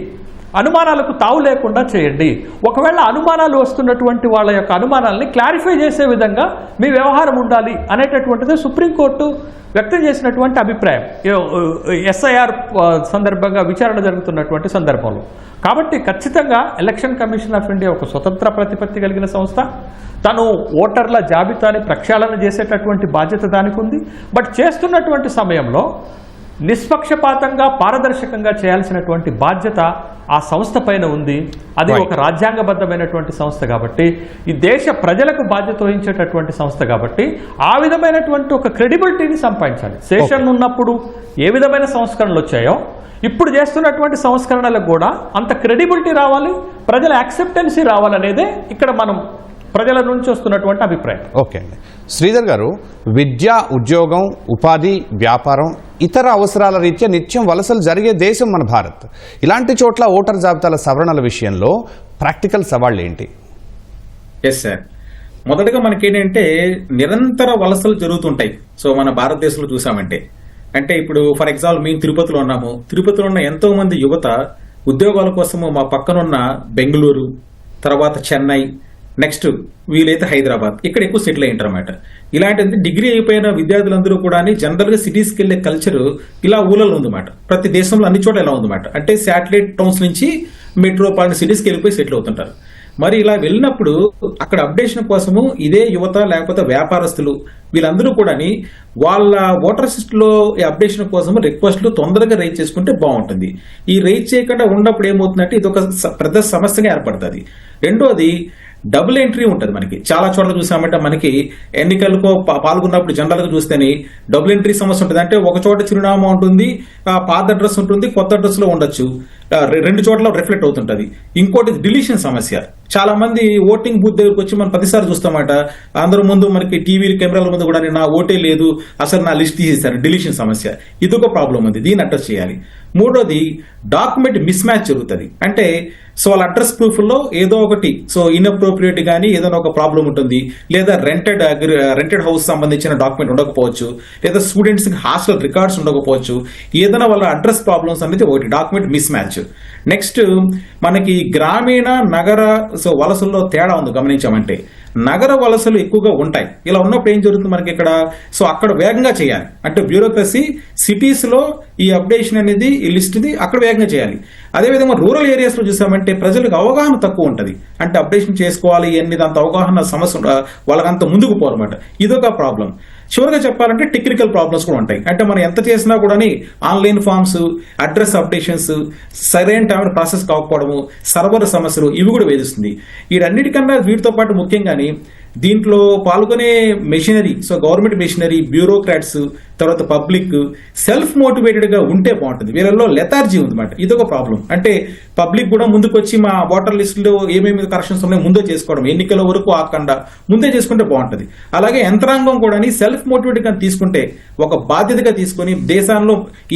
అనుమానాలకు తావు లేకుండా చేయండి. ఒకవేళ అనుమానాలు వస్తున్నటువంటి వాళ్ళ యొక్క అనుమానాలని క్లారిఫై చేసే విధంగా మీ వ్యవహారం ఉండాలి అనేటటువంటిది సుప్రీంకోర్టు వ్యక్తం చేసినటువంటి అభిప్రాయం ఎస్ఐఆర్ సందర్భంగా విచారణ జరుగుతున్నటువంటి సందర్భంలో. కాబట్టి ఖచ్చితంగా ఎలక్షన్ కమిషన్ ఆఫ్ ఇండియా ఒక స్వతంత్ర ప్రతిపత్తి కలిగిన సంస్థ. తను ఓటర్ల జాబితాని ప్రక్షాళన చేసేటటువంటి బాధ్యత దానికి ఉంది. బట్ చేస్తున్నటువంటి సమయంలో నిష్పక్షపాతంగా పారదర్శకంగా చేయాల్సినటువంటి బాధ్యత ఆ సంస్థ పైన ఉంది. అది ఒక రాజ్యాంగబద్ధమైనటువంటి సంస్థ కాబట్టి, ఈ దేశ ప్రజలకు బాధ్యత వహించేటటువంటి సంస్థ కాబట్టి ఆ విధమైనటువంటి ఒక క్రెడిబిలిటీని సంపాదించాలి. సెషన్ ఉన్నప్పుడు ఏ విధమైన సంస్కరణలు వచ్చాయో ఇప్పుడు చేస్తున్నటువంటి సంస్కరణలకు కూడా అంత క్రెడిబిలిటీ రావాలి, ప్రజల యాక్సెప్టెన్సీ రావాలనేదే ఇక్కడ మనం ప్రజల నుంచి వస్తున్నటువంటి అభిప్రాయం. ఓకే అండి. శ్రీధర్ గారు, విద్య, ఉద్యోగం, ఉపాధి, వ్యాపారం, ఇతర అవసరాల రీత్యా నిత్యం వలసలు జరిగే దేశం మన భారత్. ఇలాంటి చోట్ల ఓటర్ జాబితాల సవరణల విషయంలో ప్రాక్టికల్ సవాళ్ళు ఏంటి? ఎస్ సార్, మొదటగా మనకేంటంటే నిరంతర వలసలు జరుగుతుంటాయి. సో మన భారతదేశంలో చూసామంటే, అంటే ఇప్పుడు ఫర్ ఎగ్జాంపుల్ మేము తిరుపతిలో ఉన్నాము. తిరుపతిలో ఉన్న ఎంతో మంది యువత ఉద్యోగాల కోసము మా పక్కనున్న బెంగళూరు, తర్వాత చెన్నై, నెక్స్ట్ వీలైతే హైదరాబాద్, ఇక్కడ ఎక్కువ సెటిల్ అయ్యింటారు అన్నమాట. ఇలాంటిది డిగ్రీ అయిపోయిన విద్యార్థులందరూ కూడా జనరల్ గా సిటీస్కి వెళ్లే కల్చర్ ఇలా ఊళ్ళలో ఉందన్నమాట. ప్రతి దేశంలో అన్ని చోట్ల ఎలా ఉందన్నమాట. అంటే శాటిలైట్ టౌన్స్ నుంచి మెట్రోపాలిటన్ సిటీస్కి వెళ్ళిపోయి సెటిల్ అవుతుంటారు. మరి ఇలా వెళ్ళినప్పుడు అక్కడ అప్డేషన్ కోసము ఇదే యువత లేకపోతే వ్యాపారస్తులు వీళ్ళందరూ కూడా వాళ్ళ ఓటర్ లిస్టులో అప్డేషన్ కోసం రిక్వెస్ట్లు తొందరగా రైజ్ చేసుకుంటే బాగుంటుంది. ఈ రైజ్ చేయకుండా ఉన్నప్పుడు ఏమవుతుందంటే ఇది ఒక పెద్ద సమస్యగా ఏర్పడుతుంది. రెండోది డబుల్ ఎంట్రీ ఉంటుంది. మనకి చాలా చోట్ల చూసామంటే మనకి ఎన్నికలకు పాల్గొన్నప్పుడు జనరల్ గా చూస్తేనే డబుల్ ఎంట్రీ సమస్య ఉంటుంది. అంటే ఒక చోట చిరునామా ఉంటుంది, పాత అడ్రస్ ఉంటుంది, కొత్త అడ్రస్ లో ఉండొచ్చు, రెండు చోట్ల రిఫ్లెక్ట్ అవుతుంటది. ఇంకోటి డిలీషన్ సమస్య. చాలా మంది ఓటింగ్ బూత్ దగ్గరకు వచ్చి మనం 10 సార్లు చూస్తామట, అందరి ముందు మనకి టీవీ కెమెరాల ముందు కూడా నా ఓటే లేదు, అసలు నా లిస్ట్ తీసేశారు. డిలీషన్ సమస్య, ఇదొక ప్రాబ్లం ఉంది, దీన్ని అడ్రస్ చేయాలి. మూడోది డాక్యుమెంట్ మిస్ మ్యాచ్ జరుగుతుంది. అంటే సో వాళ్ళ అడ్రస్ ప్రూఫ్ లో ఏదో ఒకటి సో ఇన్అప్రోప్రియేట్ గానీ ఏదైనా ఒక ప్రాబ్లం ఉంటుంది, లేదా రెంటెడ్ హౌస్ సంబంధించిన డాక్యుమెంట్ ఉండకపోవచ్చు, లేదా స్టూడెంట్స్ హాస్టల్ రికార్డ్స్ ఉండకపోవచ్చు. ఏదైనా వాళ్ళ అడ్రస్ ప్రాబ్లమ్స్ అనేది ఒకటి డాక్యుమెంట్ మిస్ మ్యాచ్. నెక్స్ట్ మనకి గ్రామీణ నగర సో వలసల్లో తేడా ఉంది గమనించామంటే. నగర వలసలు ఎక్కువగా ఉంటాయి. ఇలా ఉన్నప్పుడు ఏం జరుగుతుంది మనకి ఇక్కడ, సో అక్కడ వేగంగా చేయాలి. అంటే బ్యూరోక్రసీ సిటీస్ లో ఈ అప్డేషన్ అనేది ఈ లిస్ట్ అక్కడ వేగంగా చేయాలి. అదేవిధంగా రూరల్ ఏరియాస్ లో చూసామంటే ప్రజలకు అవగాహన తక్కువ ఉంటుంది. అంటే అప్డేషన్ చేసుకోవాలి అనేది అంత అవగాహన సమస్య వాళ్ళకంత ముందుకు పోరమాట. ఇదొక ప్రాబ్లం. చివరిగా చెప్పాలంటే టెక్నికల్ ప్రాబ్లమ్స్ కూడా ఉంటాయి. అంటే మనం ఎంత చేసినా కూడా ఆన్లైన్ ఫామ్స్, అడ్రస్ అప్డేషన్స్ సరైన టైం ప్రాసెస్ కాకపోవడము, సర్వర్ సమస్యలు, ఇవి కూడా వేధిస్తుంది. వీటన్నిటికన్నా వీటితో పాటు ముఖ్యంగానే దీంట్లో పాల్గొనే machinery, so government machinery, bureaucrats, తర్వాత పబ్లిక్ సెల్ఫ్ మోటివేటెడ్ గా ఉంటే బాగుంటుంది. వీళ్ళలో లెథార్జీ ఉందన్నమాట. ఇదొక ప్రాబ్లం. అంటే పబ్లిక్ కూడా ముందుకు వచ్చి మా ఓటర్ లిస్ట్ లో ఏమేమి కరెక్షన్స్ ఉన్నాయో ముందే చేసుకోవడం, ఎన్నికల వరకు ఆకుండా ముందే చేసుకుంటే బాగుంటుంది. అలాగే యంత్రాంగం కూడా సెల్ఫ్ మోటివేటెడ్ గా తీసుకుంటే, ఒక బాధ్యతగా తీసుకొని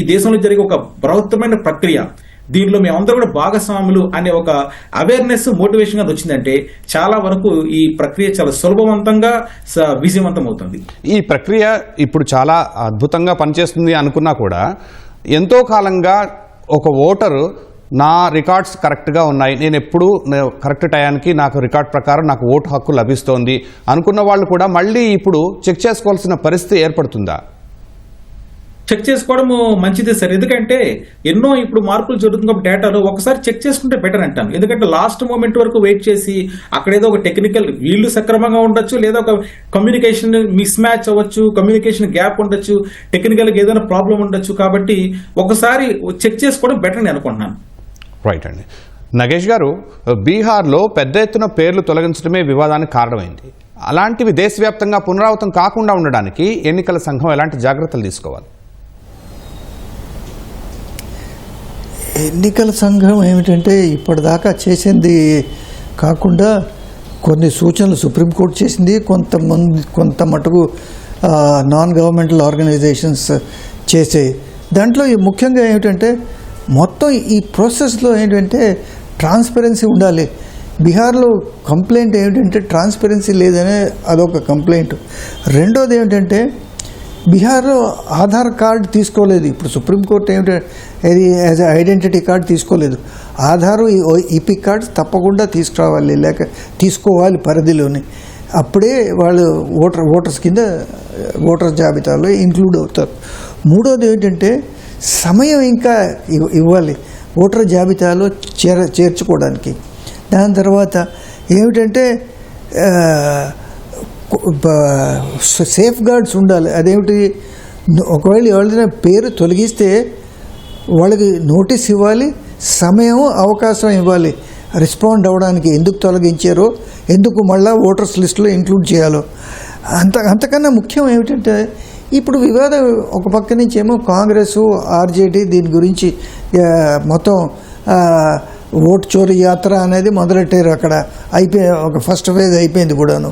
ఈ దేశంలో జరిగే ఒక బృహత్తమైన ప్రక్రియ దీనిలో మేమందరూ కూడా భాగస్వాములు అనే ఒక అవేర్నెస్ మోటివేషన్ అది వచ్చిందంటే చాలా వరకు ఈ ప్రక్రియ చాలా సులభవంతంగా విజయవంతం అవుతుంది. ఈ ప్రక్రియ ఇప్పుడు చాలా అద్భుతంగా పనిచేస్తుంది అనుకున్నా కూడా ఎంతో కాలంగా ఒక ఓటరు నా రికార్డ్స్ కరెక్ట్గా ఉన్నాయి, నేను ఎప్పుడు కరెక్ట్ టయానికి నాకు రికార్డ్ ప్రకారం నాకు ఓటు హక్కు లభిస్తోంది అనుకున్న వాళ్ళు కూడా మళ్ళీ ఇప్పుడు చెక్ చేసుకోవాల్సిన పరిస్థితి ఏర్పడుతుందా? చెక్ చేసుకోవడం మంచిదే సార్, ఎందుకంటే ఎన్నో ఇప్పుడు మార్పులు జరుగుతున్న డేటాలో ఒకసారి చెక్ చేసుకుంటే బెటర్ అంటాను. ఎందుకంటే లాస్ట్ మూమెంట్ వరకు వెయిట్ చేసి అక్కడ ఏదో ఒక టెక్నికల్ వీళ్ళు సక్రమంగా ఉండొచ్చు, లేదా ఒక కమ్యూనికేషన్ మిస్ మ్యాచ్ అవ్వచ్చు, కమ్యూనికేషన్ గ్యాప్ ఉండొచ్చు, టెక్నికల్గా ఏదైనా ప్రాబ్లం ఉండొచ్చు. కాబట్టి ఒకసారి చెక్ చేసుకోవడం బెటర్ అని అనుకుంటున్నాను. రైట్ అండి. నగేష్ గారు, బీహార్లో పెద్ద ఎత్తున పేర్లు తొలగించడమే వివాదానికి కారణమైంది. అలాంటివి దేశవ్యాప్తంగా పునరావృతం కాకుండా ఉండడానికి ఎన్నికల సంఘం ఎలాంటి జాగ్రత్తలు తీసుకోవాలి? ఎన్నికల సంఘం ఏమిటంటే ఇప్పటిదాకా చేసింది కాకుండా కొన్ని సూచనలు సుప్రీంకోర్టు చేసింది, కొంత మటుకు నాన్ గవర్నమెంటల్ ఆర్గనైజేషన్స్ చేసే దాంట్లో ముఖ్యంగా ఏమిటంటే మొత్తం ఈ ప్రాసెస్లో ఏంటంటే ట్రాన్స్పరెన్సీ ఉండాలి. బీహార్లో కంప్లైంట్ ఏమిటంటే ట్రాన్స్పరెన్సీ లేదనే అదొక కంప్లైంట్. రెండోది ఏమిటంటే బీహార్లో ఆధార్ కార్డు తీసుకోలేదు. ఇప్పుడు సుప్రీంకోర్టు ఏమిటంటే అది యాజ్ ఐడెంటిటీ కార్డు తీసుకోలేదు. ఆధారు ఈపీ కార్డు తప్పకుండా తీసుకురావాలి, లేక తీసుకోవాలి పరిధిలోని. అప్పుడే వాళ్ళు ఓటర్స్ కింద ఓటర్ జాబితాలో ఇంక్లూడ్ అవుతారు. మూడోది ఏంటంటే సమయం ఇంకా ఇవ్వాలి ఓటర్ జాబితాలో చేర్చుకోవడానికి. దాని తర్వాత ఏమిటంటే సేఫ్ గార్డ్స్ ఉండాలి. అదేమిటి, ఒకవేళ ఎవరైనా పేరు తొలగిస్తే వాళ్ళకి నోటీస్ ఇవ్వాలి, సమయం అవకాశం ఇవ్వాలి రెస్పాండ్ అవ్వడానికి, ఎందుకు తొలగించారో, ఎందుకు మళ్ళీ ఓటర్స్ లిస్టులో ఇంక్లూడ్ చేయాలో. అంతకన్నా ముఖ్యం ఏమిటంటే ఇప్పుడు వివాదం ఒక పక్క నుంచి ఏమో కాంగ్రెస్ ఆర్జేడీ దీని గురించి మొత్తం ఓటు చోరీ యాత్ర అనేది మొదలెట్టారు. అక్కడ ఒక ఫస్ట్ ఫేజ్ అయిపోయింది కూడాను.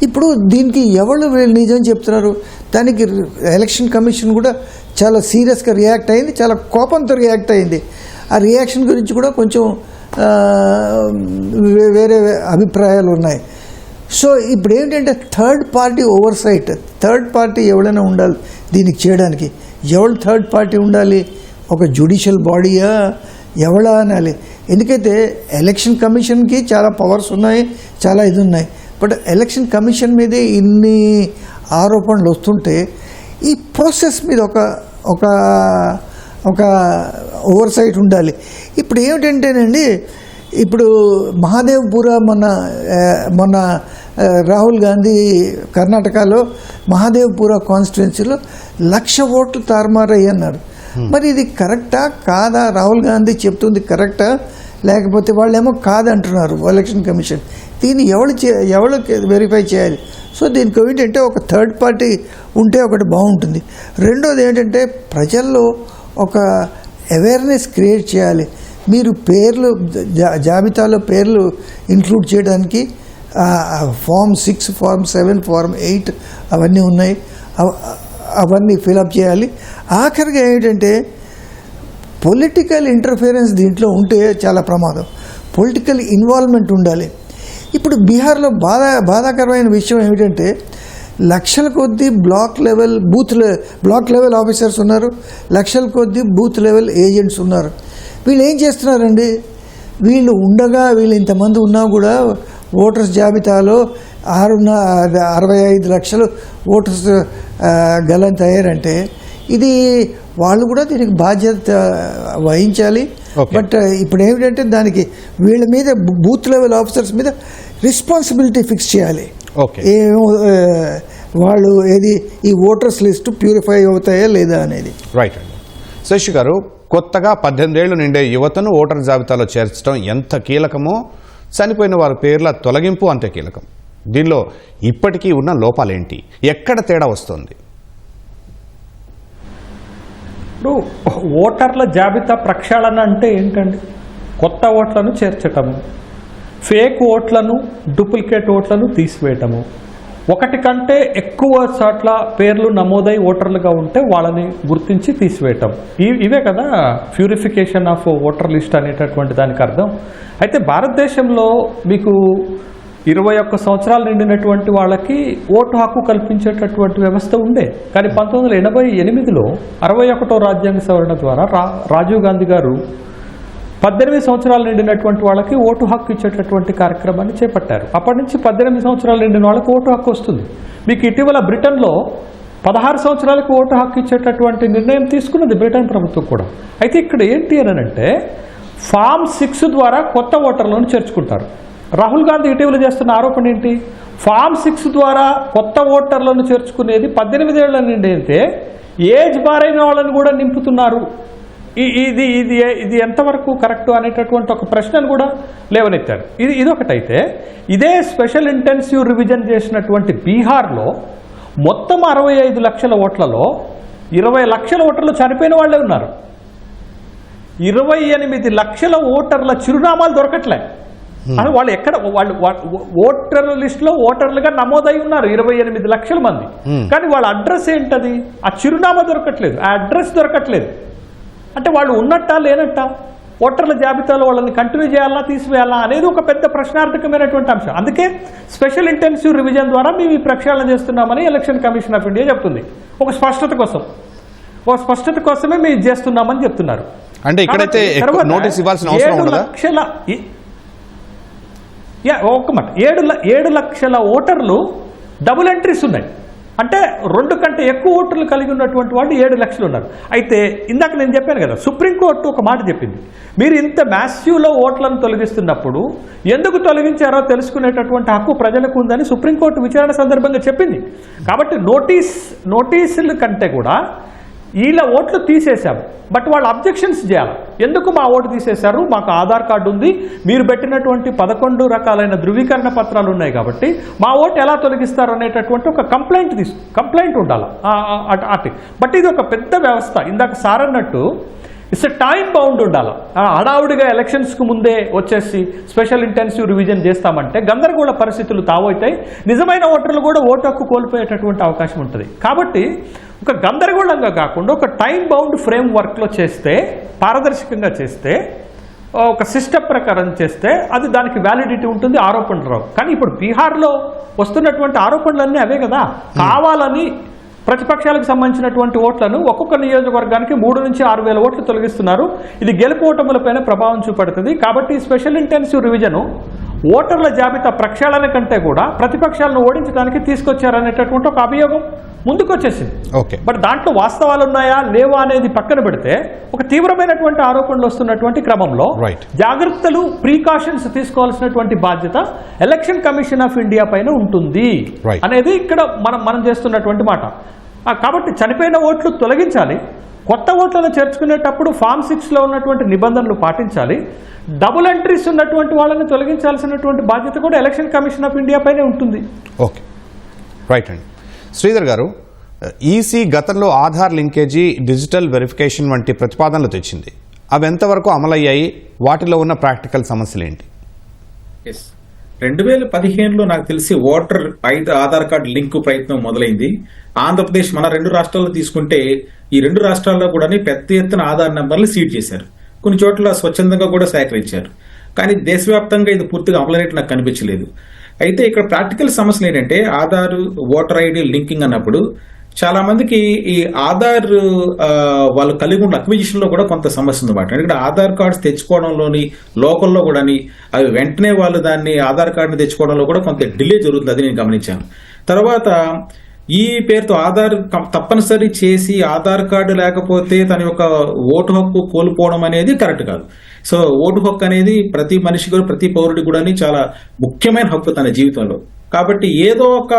ఇప్పుడు దీనికి ఎవరు నిజం చెప్తున్నారు? దానికి ఎలక్షన్ కమిషన్ కూడా చాలా సీరియస్గా రియాక్ట్ అయింది, చాలా కోపంతో రియాక్ట్ అయింది. ఆ రియాక్షన్ గురించి కూడా కొంచెం వేరే అభిప్రాయాలు ఉన్నాయి. సో ఇప్పుడు ఏంటంటే third party oversight, third party ఎవరైనా ఉండాలి దీనికి చేయడానికి. ఎవరు థర్డ్ పార్టీ ఉండాలి? ఒక జ్యుడిషియల్ బాడీయా ఎవడా అనాలి? ఎందుకైతే ఎలక్షన్ కమిషన్కి చాలా పవర్స్ ఉన్నాయి, చాలా ఇది ఉన్నాయి. బట్ ఎలక్షన్ కమిషన్ మీదే ఇన్ని ఆరోపణలు వస్తుంటే ఈ ప్రాసెస్ మీద ఒక ఓవర్సైట్ ఉండాలి. ఇప్పుడు ఏమిటంటేనండి, ఇప్పుడు మహాదేవ్పుర మొన్న రాహుల్ గాంధీ కర్ణాటకలో మహాదేవ్పుర కాన్స్టిట్యున్సీలో 1,00,000 ఓట్లు తారుమారయ్యి అన్నారు. మరి ఇది కరెక్టా కాదా? రాహుల్ గాంధీ చెప్తుంది కరెక్టా, లేకపోతే వాళ్ళేమో కాదంటున్నారు ఎలక్షన్ కమిషన్. దీన్ని ఎవరు వెరిఫై చేయాలి? సో దీనికి ఏంటంటే ఒక థర్డ్ పార్టీ ఉంటే ఒకటి బాగుంటుంది. రెండోది ఏంటంటే ప్రజల్లో ఒక అవేర్నెస్ క్రియేట్ చేయాలి. మీరు పేర్లు జాబితాలో పేర్లు ఇంక్లూడ్ చేయడానికి ఫామ్ 6, ఫామ్ 7, ఫామ్ 8 అవన్నీ ఉన్నాయి. అవన్నీ ఫిలప్ చేయాలి. ఆఖరిగా ఏంటంటే పొలిటికల్ ఇంటర్ఫిరెన్స్ దీంట్లో ఉంటే చాలా ప్రమాదం. పొలిటికల్ ఇన్వాల్వ్మెంట్ ఉండాలి. ఇప్పుడు బీహార్లో బాధాకరమైన విషయం ఏమిటంటే లక్షల కొద్దీ బ్లాక్ లెవెల్ ఆఫీసర్స్ ఉన్నారు, లక్షల కొద్దీ బూత్ లెవెల్ ఏజెంట్స్ ఉన్నారు. వీళ్ళు ఏం చేస్తున్నారండి? వీళ్ళు ఇంతమంది ఉన్నా కూడా ఓటర్స్ జాబితాలో 65 లక్షలు ఓటర్స్ గలంత అయ్యారంటే ఇది వాళ్ళు కూడా దీనికి బాధ్యత వహించాలి. బట్ ఇప్పుడు ఏమిటంటే దానికి వీళ్ళ మీద బూత్ లెవెల్ ఆఫీసర్స్ మీద రెస్పాన్సిబిలిటీ ఫిక్స్ చేయాలి. వాళ్ళు ఈ ఓటర్స్ లిస్టు ప్యూరిఫై అవుతాయా లేదా అనేది. రైట్ అండి. శశి గారు, కొత్తగా 18 ఏళ్లు నిండే యువతను ఓటర్ జాబితాలో చేర్చడం ఎంత కీలకమో చనిపోయిన వారి పేర్ల తొలగింపు అంతే కీలకం. దీనిలో ఇప్పటికీ ఉన్న లోపాలేంటి? ఎక్కడ తేడా వస్తుంది? ఇప్పుడు ఓటర్ల జాబితా ప్రక్షాళన అంటే ఏంటండి? కొత్త ఓట్లను చేర్చటము, ఫేక్ ఓట్లను, డూప్లికేట్ ఓట్లను తీసివేయటము. ఒకటి కంటే ఎక్కువ చోట్ల పేర్లు నమోదై ఓటర్లుగా ఉంటే వాళ్ళని గుర్తించి తీసివేయటం. ఇవే కదా ప్యూరిఫికేషన్ ఆఫ్ ఓటర్ లిస్ట్ అనేటటువంటి దానికి అర్థం. అయితే భారతదేశంలో మీకు 21 సంవత్సరాలు నిండినటువంటి వాళ్ళకి ఓటు హక్కు కల్పించేటటువంటి వ్యవస్థ ఉండే. కానీ 1988లో 61వ రాజ్యాంగ సవరణ ద్వారా రాజీవ్ గాంధీ గారు 18 సంవత్సరాలు నిండినటువంటి వాళ్ళకి ఓటు హక్కు ఇచ్చేటటువంటి కార్యక్రమాన్ని చేపట్టారు. అప్పటి నుంచి 18 సంవత్సరాలు నిండిన వాళ్ళకి ఓటు హక్కు వస్తుంది. మీకు ఇటీవల బ్రిటన్లో 16 సంవత్సరాలకు ఓటు హక్కు ఇచ్చేటటువంటి నిర్ణయం తీసుకున్నది బ్రిటన్ ప్రభుత్వం కూడా. అయితే ఇక్కడ ఏంటి అని అంటే ఫామ్ 6 ద్వారా కొత్త ఓటర్లను చేర్చుకుంటారు. రాహుల్ గాంధీ ఇటీవల చేస్తున్న ఆరోపణ ఏంటి? ఫామ్ 6 ద్వారా కొత్త ఓటర్లను చేర్చుకునేది 18 ఏళ్ల నుండి అయితే ఏజ్ బారైన వాళ్ళని కూడా నింపుతున్నారు. ఇది ఎంతవరకు కరెక్ట్ అనేటటువంటి ఒక ప్రశ్నను కూడా లేవనెత్తారు. ఇది ఒకటైతే ఇదే స్పెషల్ ఇంటెన్సివ్ రివిజన్ చేసినటువంటి బీహార్లో మొత్తం 65 లక్షల ఓట్లలో 20 లక్షల ఓటర్లు చనిపోయిన వాళ్ళే ఉన్నారు. 28 లక్షల ఓటర్ల చిరునామాలు దొరకట్లే. అని వాళ్ళు ఎక్కడ వాళ్ళు ఓటర్ లిస్టులో ఓటర్లుగా నమోదై ఉన్నారు 28 లక్షల మంది. కానీ వాళ్ళ అడ్రస్ ఏంటది? ఆ చిరునామా దొరకట్లేదు, ఆ అడ్రస్ దొరకట్లేదు. అంటే వాళ్ళు ఉన్నట్టా లేనట్టా? ఓటర్ల జాబితాలో వాళ్ళని కంటిన్యూ చేయాలా తీసివేయాలా అనేది ఒక పెద్ద ప్రశ్నార్థకమైనటువంటి అంశం. అందుకే స్పెషల్ ఇంటెన్సివ్ రివిజన్ ద్వారా మేము ఈ ప్రక్షాళన చేస్తున్నామని ఎలక్షన్ కమిషన్ ఆఫ్ ఇండియా చెప్తుంది. ఒక స్పష్టత కోసమే మేము చేస్తున్నామని చెప్తున్నారు. అంటే ఇక్కడైతే నోటీస్ ఇవ్వాల్సిన అవసరం ఉండదా? 7 లక్షల ఓటర్లు డబుల్ ఎంట్రీస్ ఉన్నాయి. అంటే 2 కంటే ఎక్కువ ఓటర్లు కలిగి ఉన్నటువంటి వాళ్ళు 7 లక్షలు ఉన్నారు. అయితే ఇందాక నేను చెప్పాను కదా, సుప్రీంకోర్టు ఒక మాట చెప్పింది. మీరు ఇంత మ్యాసివ్లో ఓట్లను తొలగిస్తున్నప్పుడు ఎందుకు తొలగించారో తెలుసుకునేటటువంటి హక్కు ప్రజలకు ఉందని సుప్రీంకోర్టు విచారణ సందర్భంగా చెప్పింది. కాబట్టి నోటీసుల కంటే కూడా వీళ్ళ ఓట్లు తీసేశాము, బట్ వాళ్ళు అబ్జెక్షన్స్ చేయాలి. ఎందుకు మా ఓటు తీసేశారు? మాకు ఆధార్ కార్డు ఉంది, మీరు పెట్టినటువంటి 11 రకాలైన ధృవీకరణ పత్రాలు ఉన్నాయి కాబట్టి మా ఓటు ఎలా తొలగిస్తారు అనేటటువంటి ఒక కంప్లైంట్ ఉండాలి. బట్ ఇది ఒక పెద్ద వ్యవస్థ. ఇందాక సార్ అన్నట్టు ఇట్స్ టైం బౌండ్ ఉండాలి. హడావుడిగా ఎలక్షన్స్కు ముందే వచ్చేసి స్పెషల్ ఇంటెన్సివ్ రివిజన్ చేస్తామంటే గందరగోళ పరిస్థితులు తావవుతాయి. నిజమైన ఓటర్లు కూడా ఓటు హక్కు కోల్పోయేటటువంటి అవకాశం ఉంటుంది. కాబట్టి ఒక గందరగోళంగా కాకుండా ఒక టైం బౌండ్ ఫ్రేమ్ వర్క్లో చేస్తే, పారదర్శకంగా చేస్తే, ఒక సిస్టమ్ ప్రకారం చేస్తే అది దానికి వ్యాలిడిటీ ఉంటుంది, ఆరోపణలు రావు. కానీ ఇప్పుడు బీహార్లో వస్తున్నటువంటి ఆరోపణలన్నీ అవే కదా. కావాలని ప్రతిపక్షాలకు సంబంధించినటువంటి ఓట్లను ఒక్కొక్క నియోజకవర్గానికి 3 నుంచి 6 వేల ఓట్లు తొలగిస్తున్నారు. ఇది గెలుపు ఓటములపైన ప్రభావం చూపడుతుంది. కాబట్టి స్పెషల్ ఇంటెన్సివ్ రివిజన్ ఓటర్ల జాబితా ప్రక్షాళన కంటే కూడా ప్రతిపక్షాలను ఓడించడానికి తీసుకొచ్చారనేటటువంటి ఒక అభియోగం ముందుకొచ్చేసింది. బట్ దాంట్లో వాస్తవాలు ఉన్నాయా లేవా అనేది పక్కన పెడితే ఒక తీవ్రమైనటువంటి ఆరోపణలు వస్తున్నటువంటి క్రమంలో జాగ్రత్తలు, ప్రీకాషన్స్ తీసుకోవాల్సినటువంటి బాధ్యత ఎలక్షన్ కమిషన్ ఆఫ్ ఇండియా పైన ఉంటుంది అనేది ఇక్కడ మనం చేస్తున్నటువంటి మాట. కాబట్టి చనిపోయిన ఓట్లు తొలగించాలి, కొత్త ఓట్లను చేర్చుకునేటప్పుడు ఫామ్ 6లో ఉన్నటువంటి నిబంధనలు పాటించాలి, డబుల్ ఎంట్రీస్ ఉన్నటువంటి వాళ్ళని తొలగించాల్సినటువంటి బాధ్యత కూడా ఎలక్షన్ కమిషన్ ఆఫ్ ఇండియా పైనే ఉంటుంది. ఓకే, రైట్ అండి. శ్రీధర్ గారు, ఈసీ గతంలో ఆధార్ లింకేజీ, డిజిటల్ వెరిఫికేషన్ వంటి ప్రతిపాదనలు తెచ్చింది. అవి ఎంతవరకు అమలయ్యాయి? వాటిలో ఉన్న ప్రాక్టికల్ సమస్యలు ఏంటి? 2015లో నాకు తెలిసి ఓటర్ ఆధార్ కార్డు లింక్ ప్రయత్నం మొదలైంది. ఆంధ్రప్రదేశ్, మన 2 రాష్ట్రాల్లో తీసుకుంటే ఈ 2 రాష్ట్రాల్లో కూడా పెద్ద ఎత్తున ఆధార్ నెంబర్లు సీడ్ చేశారు. కొన్ని చోట్ల స్వచ్ఛందంగా కూడా సేకరించారు. కానీ దేశవ్యాప్తంగా ఇది పూర్తిగా అమలైనట్టు నాకు కనిపించలేదు. అయితే ఇక్కడ ప్రాక్టికల్ సమస్యలు ఏంటంటే ఆధార్, ఓటర్ ఐడి లింకింగ్ అన్నప్పుడు చాలా మందికి ఈ ఆధార్ వాళ్ళు కలిగి ఉన్న అక్విజిషన్ లో కూడా కొంత సమస్య ఉందన్నమాట. ఎందుకంటే ఆధార్ కార్డ్స్ తెచ్చుకోవడంలోని లోకల్లో కూడా అవి వెంటనే వాళ్ళు దాన్ని ఆధార్ కార్డుని తెచ్చుకోవడంలో కూడా కొంత డిలే జరుగుతుంది. అది నేను గమనించాను. తర్వాత ఈ పేరుతో ఆధార్ తప్పనిసరి చేసి ఆధార్ కార్డు లేకపోతే తన యొక్క ఓటు హక్కు కోల్పోవడం అనేది కరెక్ట్ కాదు. సో ఓటు హక్కు అనేది ప్రతి మనిషి కూడా, ప్రతి పౌరుడి కూడా చాలా ముఖ్యమైన హక్కు తన జీవితంలో. కాబట్టి ఏదో ఒక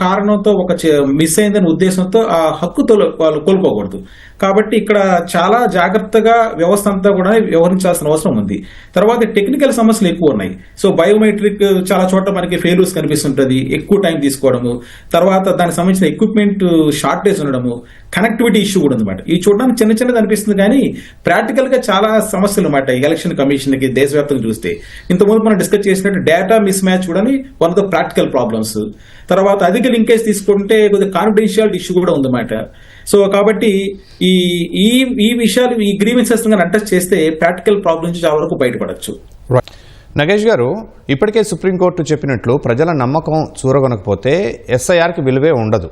కారణంతో ఒక మిస్ అయిందనే ఉద్దేశంతో ఆ హక్కుతో వాళ్ళు కోల్పోకూడదు. కాబట్టి ఇక్కడ చాలా జాగ్రత్తగా వ్యవస్థ అంతా కూడా వ్యవహరించాల్సిన అవసరం ఉంది. తర్వాత టెక్నికల్ సమస్యలు ఎక్కువ ఉన్నాయి. సో బయోమెట్రిక్ చాలా చోట్ల మనకి ఫెయిల్యూర్స్ కనిపిస్తుంటది, ఎక్కువ టైం తీసుకోవడము, తర్వాత దానికి సంబంధించిన ఎక్విప్మెంట్ షార్టేజ్ ఉండడము, కనెక్టివిటీ ఇష్యూ కూడా ఉందన్నమాట. ఈ చూడడానికి చిన్నది అనిపిస్తుంది కానీ ప్రాక్టికల్ గా చాలా సమస్యలు అన్నమాట. ఎలక్షన్ కమిషన్ కి దేశవ్యాప్తంగా చూస్తే ఇంతకుముందు మనం డిస్కస్ చేసినట్టు డేటా మిస్ మ్యాచ్ కూడా one of the practical problems, తర్వాత అధిక లింకేజ్ తీసుకుంటే కొద్దిగా కాన్ఫిడెన్షియాలిటీ ఇష్యూ కూడా ఉందన్నమాట. సో కాబట్టి ఈ ఈ ఈ విషయాలు, ఈ గ్రీవెన్సెస్ అడ్రస్ చేస్తే ప్రాక్టికల్ ప్రాబ్లమ్ నుంచి చాలా వరకు బయటపడచ్చు. నగేష్ గారు, ఇప్పటికే సుప్రీంకోర్టు చెప్పినట్లు ప్రజల నమ్మకం చూరగొనకపోతే ఎస్ఐఆర్కి విలువే ఉండదు.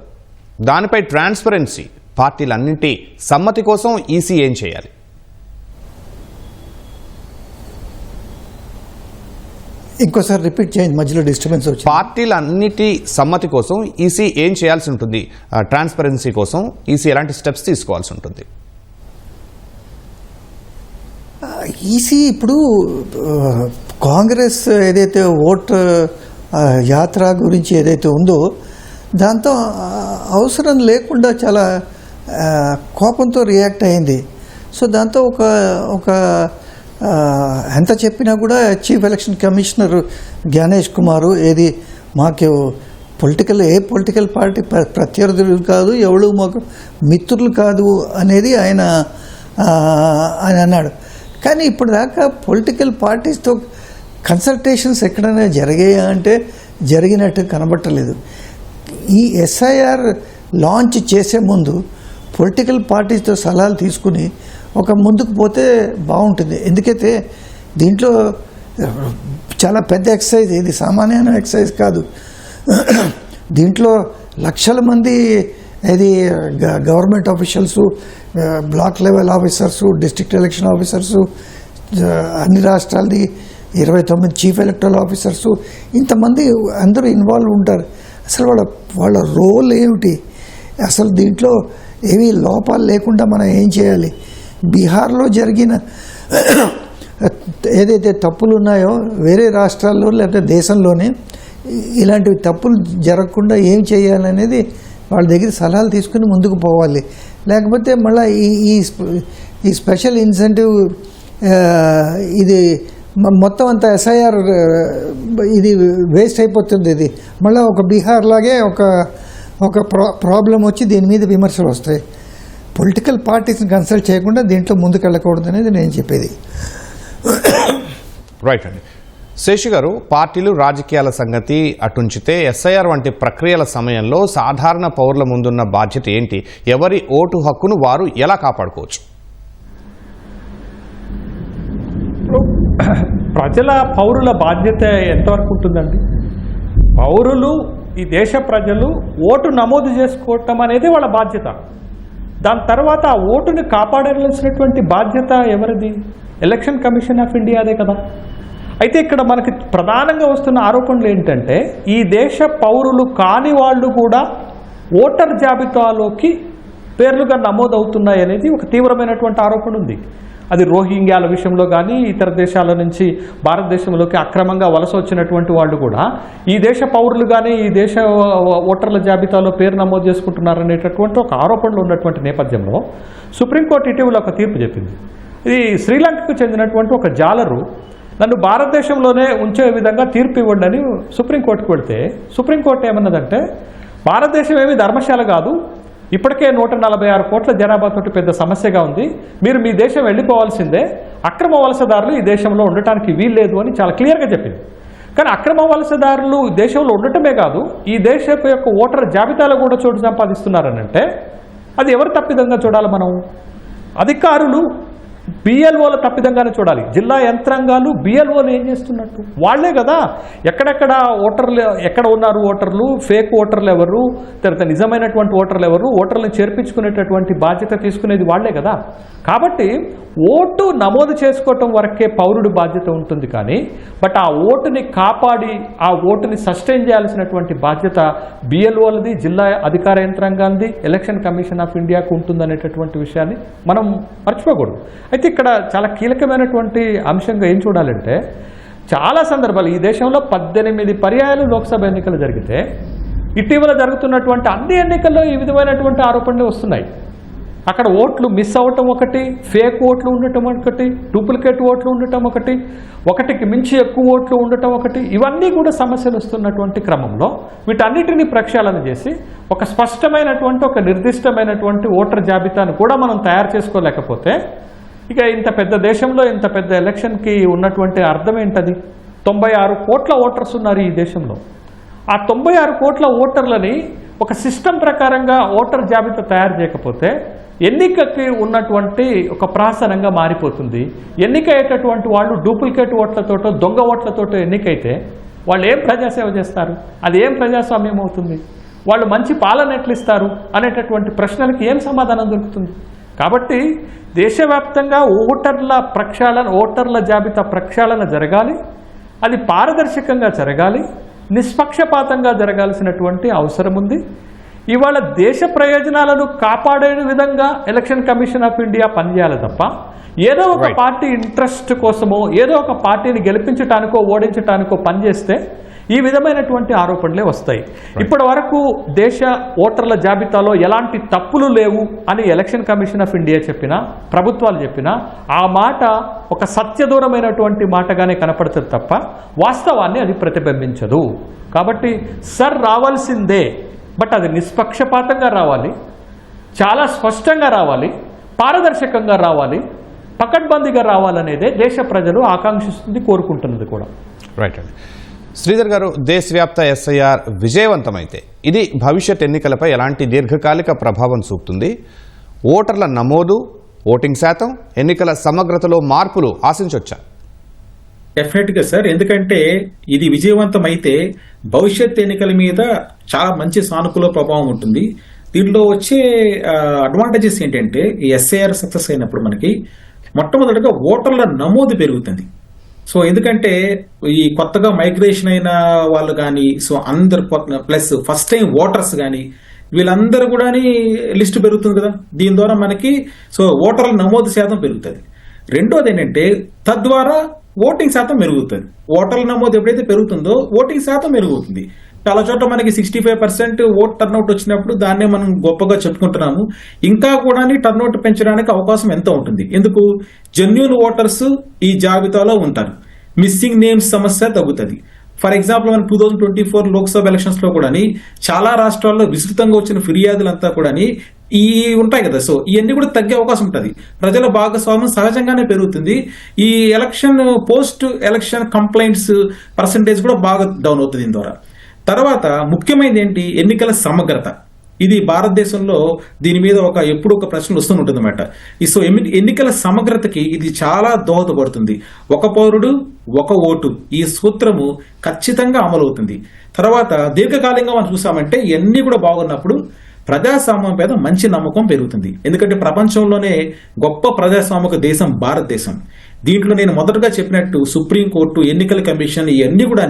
దానిపై ట్రాన్స్పరెన్సీ, పార్టీలన్నింటి సమ్మతి కోసం ఈసీ ఏం చేయాలి? ఇంకోసారి రిపీట్ చేయండి, మధ్యలో డిస్టర్బెన్స్ వచ్చింది. పార్టీలన్నిటి సమ్మతి కోసం ఈసీ ఏం చేయాల్సి ఉంటుంది? ట్రాన్స్పరెన్సీ కోసం ఈసీ ఎలాంటి స్టెప్స్ తీసుకోవాల్సి ఉంటుంది? ఈసీ ఇప్పుడు కాంగ్రెస్ ఏదైతే ఓట్ యాత్ర గురించి ఏదైతే ఉందో దాంతో అవసరం లేకుండా చాలా కోపంతో రియాక్ట్ అయింది. సో దాంతో ఒక ఎంత చెప్పినా కూడా చీఫ్ ఎలక్షన్ కమిషనర్ జ్ఞానేష్ కుమారు ఏది మాకు ఏ పొలిటికల్ పార్టీ ప్రత్యర్థులు కాదు, ఎవరు మాకు మిత్రులు కాదు అనేది ఆయన అన్నాడు. కానీ ఇప్పుడు దాకా పొలిటికల్ పార్టీస్తో కన్సల్టేషన్స్ ఎక్కడైనా జరిగాయా అంటే జరిగినట్టు కనబట్టలేదు. ఈ ఎస్ఐఆర్ లాంచ్ చేసే ముందు పొలిటికల్ పార్టీస్తో సలహాలు తీసుకుని ఒక ముందుకు పోతే బాగుంటుంది. ఎందుకైతే దీంట్లో చాలా పెద్ద ఎక్సర్సైజ్, ఇది సామాన్యమైన ఎక్సర్సైజ్ కాదు. దీంట్లో లక్షల మంది ఇది government officials, block level officers, district election officers, అన్ని రాష్ట్రాలది 29 చీఫ్ ఎలక్టరల్ ఆఫీసర్సు, ఇంతమంది అందరూ ఇన్వాల్వ్ ఉంటారు. అసలు వాళ్ళ రోల్ ఏమిటి, అసలు దీంట్లో ఏమీ లోపాలు లేకుండా మనం ఏం చేయాలి? బీహార్లో జరిగిన ఏదైతే తప్పులు ఉన్నాయో వేరే రాష్ట్రాల్లో లేకపోతే దేశంలోనే ఇలాంటివి తప్పులు జరగకుండా ఏం చేయాలనేది వాళ్ళ దగ్గర సలహాలు తీసుకుని ముందుకు పోవాలి. లేకపోతే మళ్ళీ ఈ స్పెషల్ ఇన్సెంటివ్ ఇది మొత్తం అంతా ఎస్ఐఆర్ ఇది వేస్ట్ అయిపోతుంది. ఇది మళ్ళీ ఒక బీహార్ లాగే ఒక ప్రాబ్లం వచ్చి దీని మీద విమర్శలు వస్తాయి. పొలిటికల్ పార్టీస్ని కన్సల్ట్ చేయకుండా దీంట్లో ముందుకు వెళ్ళకూడదు అనేది నేను చెప్పేది. రైట్ అండి. శేషి గారు, పార్టీలు రాజకీయాల సంగతి అటుంచితే ఎస్ఐఆర్ వంటి ప్రక్రియల సమయంలో సాధారణ పౌరుల ముందున్న బాధ్యత ఏంటి? ఎవరి ఓటు హక్కును వారు ఎలా కాపాడుకోవచ్చు? పౌరుల బాధ్యత ఎంతవరకు ఉంటుందండి? పౌరులు, ఈ దేశ ప్రజలు ఓటు నమోదు చేసుకోవటం అనేది వాళ్ళ బాధ్యత. దాని తర్వాత ఆ ఓటుని కాపాడాల్సినటువంటి బాధ్యత ఎవరిది? ఎలక్షన్ కమిషన్ ఆఫ్ ఇండియాదే కదా. అయితే ఇక్కడ మనకి ప్రధానంగా వస్తున్న ఆరోపణలు ఏంటంటే ఈ దేశ పౌరులు కాని వాళ్ళు కూడా ఓటర్ జాబితాలోకి పేర్లుగా నమోదవుతున్నాయి అనేది ఒక తీవ్రమైనటువంటి ఆరోపణ ఉంది. అది రోహింగ్యాల విషయంలో కానీ ఇతర దేశాల నుంచి భారతదేశంలోకి అక్రమంగా వలస వచ్చినటువంటి వాళ్ళు కూడా ఈ దేశ పౌరులు కానీ ఈ దేశ ఓటర్ల జాబితాలో పేరు నమోదు చేసుకుంటున్నారనేటటువంటి ఒక ఆరోపణలు ఉన్నటువంటి నేపథ్యంలో సుప్రీంకోర్టు ఇటీవల ఒక తీర్పు చెప్పింది. ఇది శ్రీలంకకు చెందినటువంటి ఒక జాలరు నన్ను భారతదేశంలోనే ఉంచే విధంగా తీర్పు ఇవ్వండి అని సుప్రీంకోర్టుకు వెళ్తే సుప్రీంకోర్టు ఏమన్నదంటే భారతదేశం ఏమీ ధర్మశాల కాదు, ఇప్పటికే 146 కోట్ల జనాభాతోటి పెద్ద సమస్యగా ఉంది, మీరు మీ దేశం వెళ్ళిపోవాల్సిందే, అక్రమ వలసదారులు ఈ దేశంలో ఉండటానికి వీల్లేదు అని చాలా క్లియర్గా చెప్పింది. కానీ అక్రమ వలసదారులు దేశంలో ఉండటమే కాదు ఈ దేశం యొక్క ఓటర్ జాబితాలో కూడా చోటు సంపాదిస్తున్నారనంటే అది ఎవరు తప్పిదంగా చూడాలి? మనం అధికారులు బిఎల్ఓల తప్పిదంగానే చూడాలి. జిల్లా యంత్రాంగాలు బిఎల్ఓలు ఏం చేస్తున్నట్టు వాళ్లే కదా ఎక్కడెక్కడ ఓటర్లు ఎక్కడ ఉన్నారు, ఓటర్లు ఫేక్ ఓటర్లు ఎవరు, తర్వాత నిజమైనటువంటి ఓటర్లు ఎవరు, ఓటర్లను చేర్పించుకునేటటువంటి బాధ్యత తీసుకునేది వాళ్లే కదా. కాబట్టి ఓటు నమోదు చేసుకోవటం వరకే పౌరుడి బాధ్యత ఉంటుంది. కానీ బట్ ఆ ఓటుని కాపాడి ఆ ఓటుని సస్టైన్ చేయాల్సినటువంటి బాధ్యత బిఎల్ఓలది, జిల్లా అధికార యంత్రాంగాలది, ఎలక్షన్ కమిషన్ ఆఫ్ ఇండియాకు ఉంటుందనేటటువంటి విషయాన్ని మనం మర్చిపోకూడదు. అయితే ఇక్కడ చాలా కీలకమైనటువంటి అంశంగా ఏం చూడాలంటే చాలా సందర్భాలు ఈ దేశంలో 18 పర్యాయాలు లోక్సభ ఎన్నికలు జరిగితే ఇటీవల జరుగుతున్నటువంటి అన్ని ఎన్నికల్లో ఈ విధమైనటువంటి ఆరోపణలు వస్తున్నాయి. అక్కడ ఓట్లు మిస్ అవ్వటం ఒకటి, ఫేక్ ఓట్లు ఉండటం ఒకటి, డూప్లికేట్ ఓట్లు ఉండటం ఒకటి, ఒకటికి మించి ఎక్కువ ఓట్లు ఉండటం ఒకటి, ఇవన్నీ కూడా సమస్యలు వస్తున్నటువంటి క్రమంలో వీటన్నిటిని ప్రక్షాళన చేసి ఒక స్పష్టమైనటువంటి ఒక నిర్దిష్టమైనటువంటి ఓటర్ జాబితాను కూడా మనం తయారు చేసుకోలేకపోతే ఇక ఇంత పెద్ద దేశంలో ఇంత పెద్ద ఎలక్షన్కి ఉన్నటువంటి అర్థం ఏంటది? 96 కోట్ల ఓటర్స్ ఉన్నారు ఈ దేశంలో. ఆ 96 కోట్ల ఓటర్లని ఒక సిస్టమ్ ప్రకారంగా ఓటర్ జాబితా తయారు చేయకపోతే ఎన్నికకి ఉన్నటువంటి ఒక ప్రాసనంగా మారిపోతుంది. ఎన్నిక అయ్యేటటువంటి వాళ్ళు డూప్లికేట్ ఓట్లతోటో దొంగ ఓట్లతోటో ఎన్నికైతే వాళ్ళు ఏం ప్రజాసేవ చేస్తారు? అది ఏం ప్రజాస్వామ్యం అవుతుంది? వాళ్ళు మంచి పాలన ఎట్లు ఇస్తారు అనేటటువంటి ప్రశ్నలకి ఏం సమాధానం దొరుకుతుంది? కాబట్టి దేశవ్యాప్తంగా ఓటర్ల జాబితా ప్రక్షాళన జరగాలి. అది పారదర్శకంగా జరగాలి, నిష్పక్షపాతంగా జరగాల్సినటువంటి అవసరం ఉంది. ఇవాళ దేశ ప్రయోజనాలను కాపాడే విధంగా ఎలక్షన్ కమిషన్ ఆఫ్ ఇండియా పనిచేయాలి తప్ప ఏదో ఒక పార్టీ ఇంట్రెస్ట్ కోసమో ఏదో ఒక పార్టీని గెలిపించటానికో ఓడించటానికో పనిచేస్తే ఈ విధమైనటువంటి ఆరోపణలే వస్తాయి. ఇప్పటి వరకు దేశ ఓటర్ల జాబితాలో ఎలాంటి తప్పులు లేవు అని ఎలక్షన్ కమిషన్ ఆఫ్ ఇండియా చెప్పినా, ప్రభుత్వాలు చెప్పినా ఆ మాట ఒక సత్యదూరమైనటువంటి మాటగానే కనపడుతుంది తప్ప వాస్తవాన్ని అది ప్రతిబింబించదు. కాబట్టి రావాల్సిందే, బట్ అది నిష్పక్షపాతంగా రావాలి, చాలా స్పష్టంగా రావాలి, పారదర్శకంగా రావాలి, పకడ్బందీగా రావాలనేదే దేశ ప్రజలు ఆకాంక్షిస్తుంది, కోరుకుంటున్నది కూడా. రైట్ అండి. శ్రీధర్ గారు, దేశవ్యాప్త ఎస్ఐఆర్ విజయవంతమైతే ఇది భవిష్యత్ ఎన్నికలపై ఎలాంటి దీర్ఘకాలిక ప్రభావం చూపుతుంది? ఓటర్ల నమోదు, ఓటింగ్ శాతం, ఎన్నికల సమగ్రతలో మార్పులు ఆశించవచ్చా? డెఫినెట్గా సార్, ఎందుకంటే ఇది విజయవంతం అయితే భవిష్యత్ ఎన్నికల మీద చాలా మంచి సానుకూల ప్రభావం ఉంటుంది. దీంట్లో వచ్చే అడ్వాంటేజెస్ ఏంటంటే ఈ ఎస్ఐఆర్ సక్సెస్ అయినప్పుడు మనకి మొట్టమొదటిగా ఓటర్ల నమోదు పెరుగుతుంది. సో ఎందుకంటే ఈ కొత్తగా మైగ్రేషన్ అయిన వాళ్ళు కానీ, సో అందరు ప్లస్ ఫస్ట్ టైం ఓటర్స్ కానీ వీళ్ళందరూ కూడా లిస్ట్ పెరుగుతుంది కదా. దీని ద్వారా మనకి సో ఓటర్ల నమోదు శాతం పెరుగుతుంది. రెండోది ఏంటంటే తద్వారా ఓటింగ్ శాతం మెరుగుతుంది. ఓటర్ల నమోదు ఎప్పుడైతే పెరుగుతుందో ఓటింగ్ శాతం మెరుగుతుంది. చాలా చోట్ల మనకి 65% ఓట్ టర్నౌట్ వచ్చినప్పుడు దాన్నే మనం గొప్పగా చెప్పుకుంటున్నాము. ఇంకా కూడా టర్నౌట్ పెంచడానికి అవకాశం ఎంత ఉంటుంది? ఎందుకు? జెన్యూన్ ఓటర్స్ ఈ జాబితాలో ఉంటారు. మిస్సింగ్ నేమ్స్ సమస్య తగ్గుతుంది. ఫర్ ఎగ్జాంపుల్ మన 2024 లోక్సభ ఎలక్షన్స్ లో కూడా చాలా రాష్ట్రాల్లో విస్తృతంగా వచ్చిన ఫిర్యాదులంతా కూడా ఈ ఉంటాయి కదా. సో ఇవన్నీ కూడా తగ్గే అవకాశం ఉంటుంది. ప్రజల భాగస్వామ్యం సహజంగానే పెరుగుతుంది. ఈ election post election complaints percentage కూడా బాగా డౌన్ అవుతుంది దీని ద్వారా. తర్వాత ముఖ్యమైనది ఏంటి? ఎన్నికల సమగ్రత. ఇది భారతదేశంలో దీని మీద ఎప్పుడు ఒక ప్రశ్న వస్తుంటుంది అన్నమాట. సో ఎన్నికల సమగ్రతకి ఇది చాలా దోహదపడుతుంది. ఒక పౌరుడు ఒక ఓటు, ఈ సూత్రము ఖచ్చితంగా అమలవుతుంది. తర్వాత దీర్ఘకాలంగా మనం చూసామంటే ఇవన్నీ కూడా బాగున్నప్పుడు ప్రజాస్వామ్యం మీద మంచి నమ్మకం పెరుగుతుంది. ఎందుకంటే ప్రపంచంలోనే గొప్ప ప్రజాస్వామిక దేశం భారతదేశం. దీంట్లో నేను మొదటగా చెప్పినట్టు సుప్రీంకోర్టు, ఎన్నికల కమిషన్ ఇవన్నీ కూడా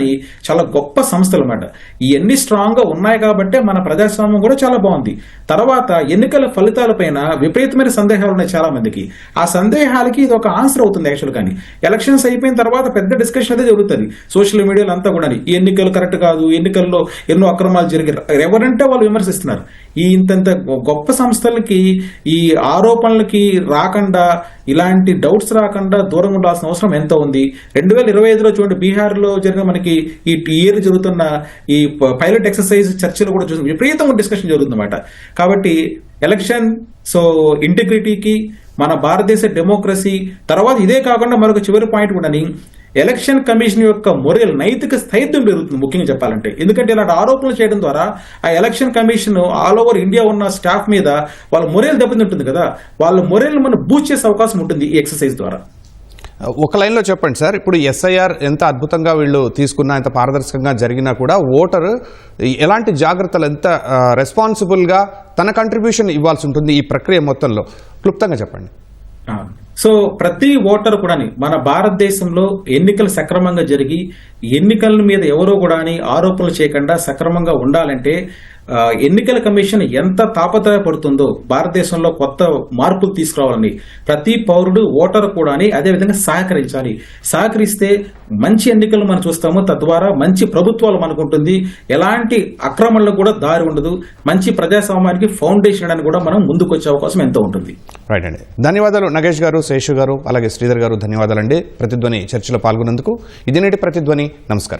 చాలా గొప్ప సంస్థలు అన్నమాట. ఇవన్నీ స్ట్రాంగ్ గా ఉన్నాయి కాబట్టి మన ప్రజాస్వామ్యం కూడా చాలా బాగుంది. తర్వాత ఎన్నికల ఫలితాలపైన విపరీతమైన సందేహాలు ఉన్నాయి చాలా మందికి. ఆ సందేహాలకి ఇది ఒక ఆన్సర్ అవుతుంది యాక్చువల్. కానీ ఎలక్షన్స్ అయిపోయిన తర్వాత పెద్ద డిస్కషన్ అయితే జరుగుతుంది సోషల్ మీడియాలో అంతా కూడా. ఈ ఎన్నికలు కరెక్ట్ కాదు, ఎన్నికల్లో ఎన్నో అక్రమాలు జరిగారు, ఎవరంటే వాళ్ళు విమర్శిస్తున్నారు. ఈ ఇంతంత గొప్ప సంస్థలకి ఈ ఆరోపణలకి రాకుండా, ఇలాంటి డౌట్స్ రాకుండా దూరంగా ఉండాల్సిన అవసరం ఎంత ఉంది? 2025లో చూడండి, బీహార్లో జరిగిన మనకి ఈ ఇయర్ జరుగుతున్న ఈ పైలట్ ఎక్సర్సైజ్ చర్చలు కూడా చూసి విపరీతంగా డిస్కషన్ జరుగుతుందన్నమాట. కాబట్టి ఎలక్షన్ ఇంటిగ్రిటీకి, మన భారతదేశ డెమోక్రసీ, తర్వాత ఇదే కాకుండా మరొక చివరి పాయింట్ కూడా ఎలక్షన్ కమిషన్ యొక్క మొరల్, నైతిక స్థైర్యం పెరుగుతుంది ముఖ్యంగా చెప్పాలంటే. ఎందుకంటే ఇలాంటి ఆరోపణలు చేయడం ద్వారా ఆ election commission all over India ఉన్న స్టాఫ్ మీద వాళ్ళ మొరల్ దెబ్బతింటుంది కదా. వాళ్ళ మొరల్ మనం బూస్ట్ చేసే అవకాశం ఉంటుంది ఈ ఎక్సర్సైజ్ ద్వారా. ఒక లైన్లో చెప్పండి సార్, ఇప్పుడు ఎస్ఐఆర్ ఎంత అద్భుతంగా వీళ్ళు తీసుకున్నా, ఎంత పారదర్శకంగా జరిగినా కూడా ఓటరు ఎలాంటి జాగ్రత్తలు, ఎంత రెస్పాన్సిబుల్గా తన కంట్రిబ్యూషన్ ఇవ్వాల్సి ఉంటుంది ఈ ప్రక్రియ మొత్తంలో, క్లుప్తంగా చెప్పండి. సో ప్రతి ఓటర్ కూడా మన భారతదేశంలో ఎన్నికలు సక్రమంగా జరిగి ఎన్నికల మీద ఎవరో కూడా ఆరోపణలు చేయకుండా సక్రమంగా ఉండాలంటే ఎన్నికల కమిషన్ ఎంత తాపత్రయపడుతుందో భారతదేశంలో కొత్త మార్పులు తీసుకురావాలని ప్రతి పౌరుడు, ఓటర్ కూడా అదేవిధంగా సహకరించాలి. సహకరిస్తే మంచి ఎన్నికలు మనం చూస్తాము. తద్వారా మంచి ప్రభుత్వాలు మనకు ఉంటుంది. ఎలాంటి అక్రమణలకు కూడా దారి ఉండదు. మంచి ప్రజాస్వామ్యానికి ఫౌండేషన్ అని కూడా మనం ముందుకు వచ్చే అవకాశం ఎంతో ఉంటుంది. రైట్ అండి. ధన్యవాదాలు నగేష్ గారు, శేషు గారు, అలాగే శ్రీధర్ గారు. ధన్యవాదాలండి ప్రతిధ్వని చర్చలో పాల్గొన్నందుకు. ఇది నేటి ప్రతిధ్వని. నమస్కారం.